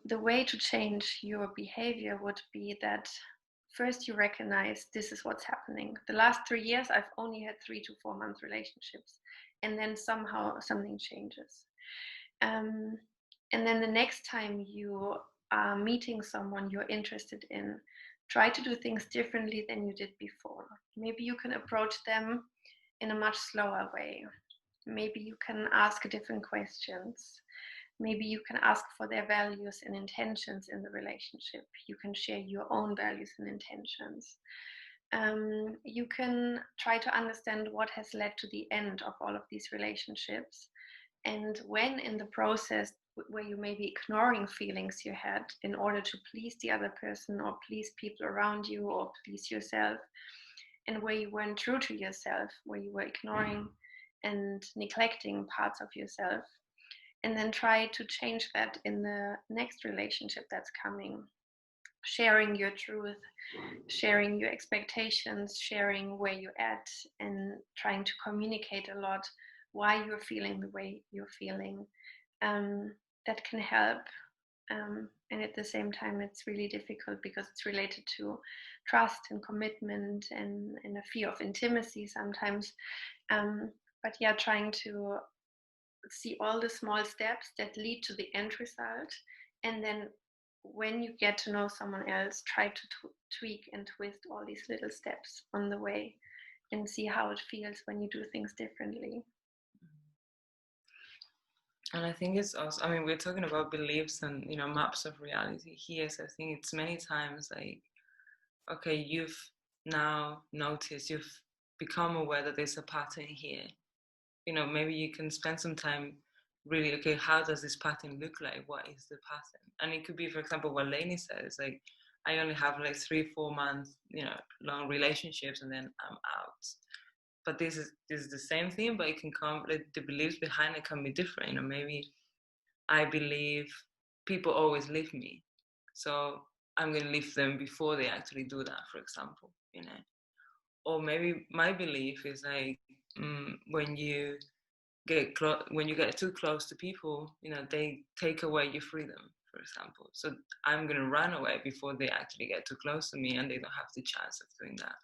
the way to change your behavior would be that first you recognize this is what's happening. The last 3 years I've only had 3 to 4 month relationships, and then somehow something changes, and then the next time you are meeting someone you're interested in, try to do things differently than you did before. Maybe you can approach them in a much slower way. Maybe you can ask different questions. Maybe you can ask for their values and intentions in the relationship. You can share your own values and intentions. You can try to understand what has led to the end of all of these relationships, and when in the process where you may be ignoring feelings you had in order to please the other person or please people around you or please yourself, and where you weren't true to yourself, where you were ignoring and neglecting parts of yourself. And then try to change that in the next relationship that's coming. Sharing your truth, sharing your expectations, sharing where you're at, and trying to communicate a lot why you're feeling the way you're feeling. That can help. And at the same time, it's really difficult because it's related to trust and commitment and a fear of intimacy sometimes. But yeah, trying to see all the small steps that lead to the end result, and then when you get to know someone else, try to tweak and twist all these little steps on the way and see how it feels when you do things differently. And I think it's also, I mean, we're talking about beliefs and, you know, maps of reality here. So I think it's many times like, okay, you've now noticed, you've become aware that there's a pattern here. You know, maybe you can spend some time really, okay, how does this pattern look like? What is the pattern? And it could be, for example, what Lainey says, like, I only have like 3-4 months, you know, long relationships and then I'm out. But this is the same thing, but it can come, like, the beliefs behind it can be different. You know, maybe I believe people always leave me, so I'm going to leave them before they actually do that, for example, you know. Or maybe my belief is like, when you get too close to people, you know, they take away your freedom, for example. So I'm going to run away before they actually get too close to me and they don't have the chance of doing that.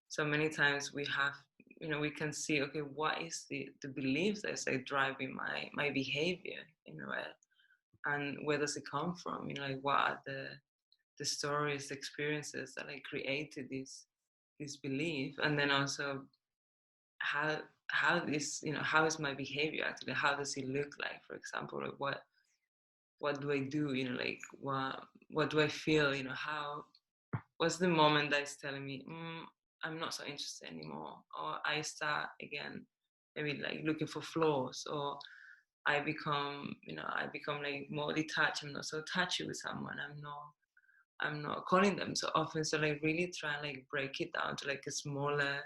So many times we have, you know, we can see, okay, what is the belief that's like driving my behavior in a way, and where does it come from? You know, like, what are the stories, the experiences that like created this belief, and then also how this, you know, how is my behavior actually? How does it look like? For example, like what do I do? You know, like what do I feel? You know, what's the moment that's telling me I'm not so interested anymore, or I start again, maybe like looking for flaws, or I become like more detached. I'm not so touchy with someone. I'm not calling them so often. So like really try and like break it down to like a smaller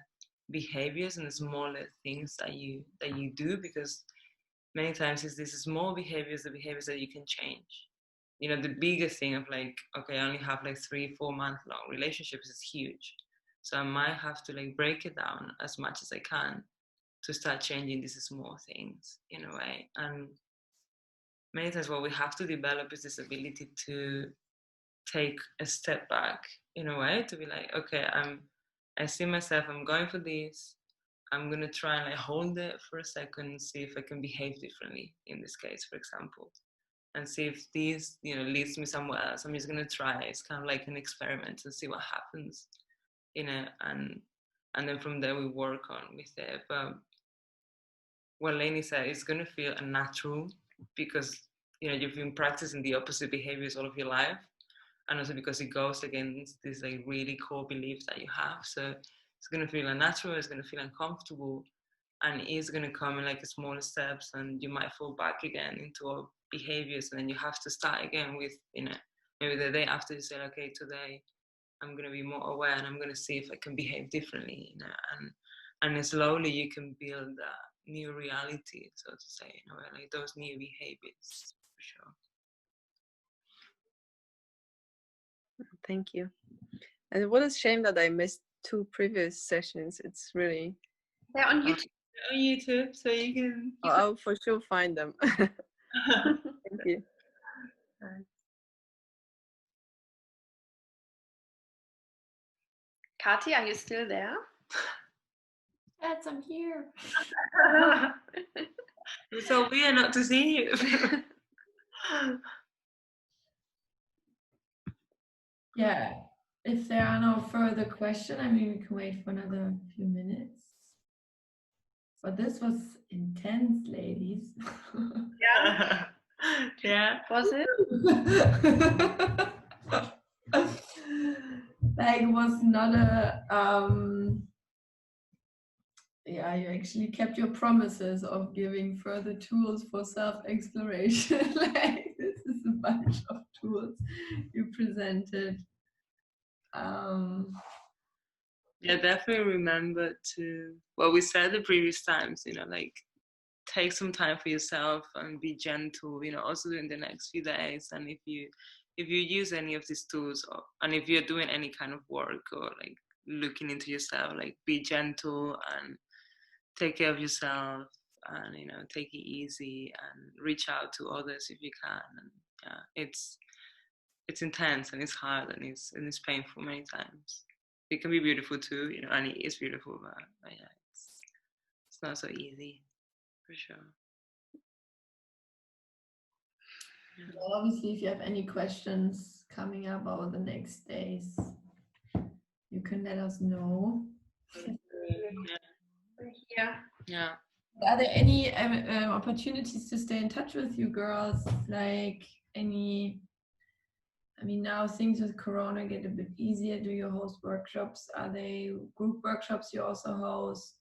behaviors and the smaller things that you do, because many times it's these small behaviors, the behaviors that you can change. You know, the bigger thing of like, okay, I only have like 3-4 month long relationships is huge. So I might have to like break it down as much as I can to start changing these small things in a way. And many times what we have to develop is this ability to take a step back in a way, to be like, okay, I see myself, I'm going for this, I'm going to try and like hold it for a second and see if I can behave differently in this case, for example, and see if this, you know, leads me somewhere else. I'm just going to try. It's kind of like an experiment and see what happens, you know, and then from there we work on with it. But what Lainey said, it's going to feel unnatural because, you know, you've been practicing the opposite behaviors all of your life, and also because it goes against this like really core beliefs that you have. So it's going to feel unnatural, it's going to feel uncomfortable, and it's going to come in like smaller steps, and you might fall back again into old behaviors, and then you have to start again with, you know, maybe the day after you say, okay, today I'm going to be more aware and I'm going to see if I can behave differently, you know, and slowly you can build that new reality, so to say, you know, like those new behaviors, for sure. Thank you. And what a shame that I missed 2 previous sessions. It's really... They're on YouTube. On YouTube, so you can... I'll for sure find them. Thank you. Kati, are you still there? Yes, I'm here. It's so weird not to see you. Yeah, if there are no further questions, I mean, we can wait for another few minutes. But this was intense, ladies. Yeah. Yeah. Was it? Like, it was not a yeah, you actually kept your promises of giving further tools for self-exploration. Like, this is a bunch of tools you presented. Yeah, definitely remember to what we said the previous times, like take some time for yourself and be gentle, also during the next few days. And if you use any of these tools, and if you're doing any kind of work or like looking into yourself, like be gentle and take care of yourself, and take it easy and reach out to others if you can. And yeah, it's intense and it's hard and it's painful many times. It can be beautiful too, and it is beautiful, but yeah, it's not so easy for sure. Yeah. Well, obviously, if you have any questions coming up over the next days, you can let us know. Yeah. Are there any opportunities to stay in touch with you girls? Like any, I mean, now things with Corona get a bit easier. Do you host workshops? Are they group workshops you also host?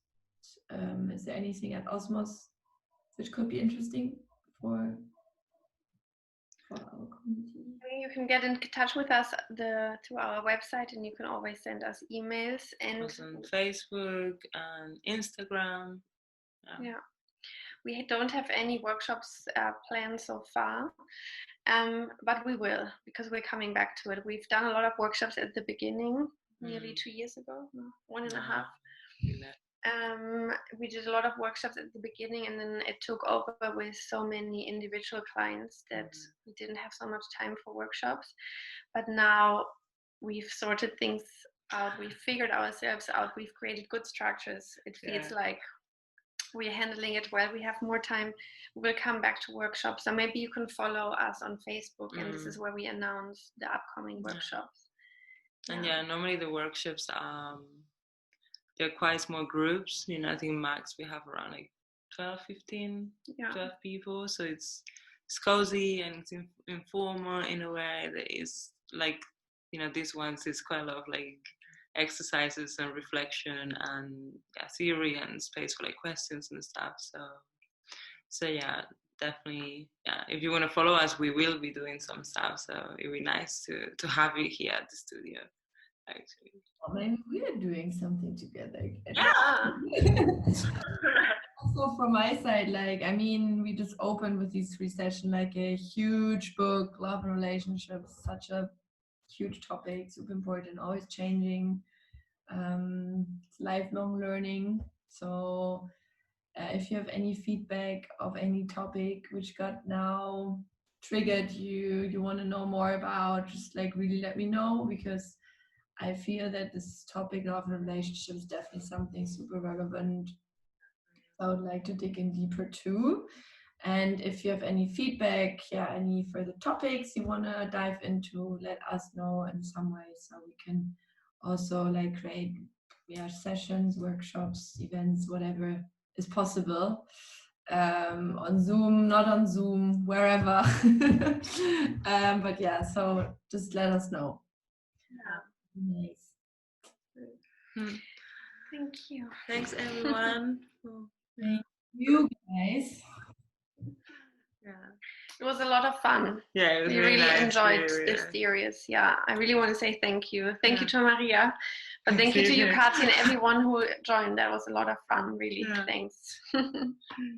Is there anything at Ōsmos which could be interesting for our community? You can get in touch with us through our website, and you can always send us emails and on Facebook and Instagram. Yeah, we don't have any workshops planned so far, but we will, because we're coming back to it. We've done a lot of workshops at the beginning, nearly 2 years ago, 1.5. We did a lot of workshops at the beginning, and then it took over with so many individual clients that we didn't have so much time for workshops. But now we've sorted things out, we've figured ourselves out, we've created good structures. It feels like we're handling it well. We have more time. We'll come back to workshops. So maybe you can follow us on Facebook, and this is where we announce the upcoming workshops. And normally the workshops they're quite small groups. I think max we have around like 12, 15, 12 people. So it's cozy and it's informal in a way that is like, these ones is quite a lot of like exercises and reflection and theory and space for like questions and stuff. So yeah, definitely. Yeah, if you want to follow us, we will be doing some stuff. So it'd be nice to have you here at the studio, actually. Well, maybe we are doing something together. Yeah. Also from my side, like, I mean, we just opened with these 3 sessions, like a huge book, love and relationships, such a huge topic, super important, always changing, lifelong learning. So if you have any feedback of any topic which got now triggered you want to know more about, just like really let me know, because I feel that this topic of relationships is definitely something super relevant. I would like to dig in deeper too. And if you have any feedback, any further topics you want to dive into, let us know in some way, so we can also like create sessions, workshops, events, whatever is possible, on Zoom, not on Zoom, wherever. But so just let us know. Nice. Thank you. Thanks, everyone. Thank you, guys. It was a lot of fun. Yeah, it was we really nice enjoyed this series. Yeah, I really want to say thank you. Thank you to Maria, but thank you to you, Katja, and everyone who joined. That was a lot of fun, really. Thanks.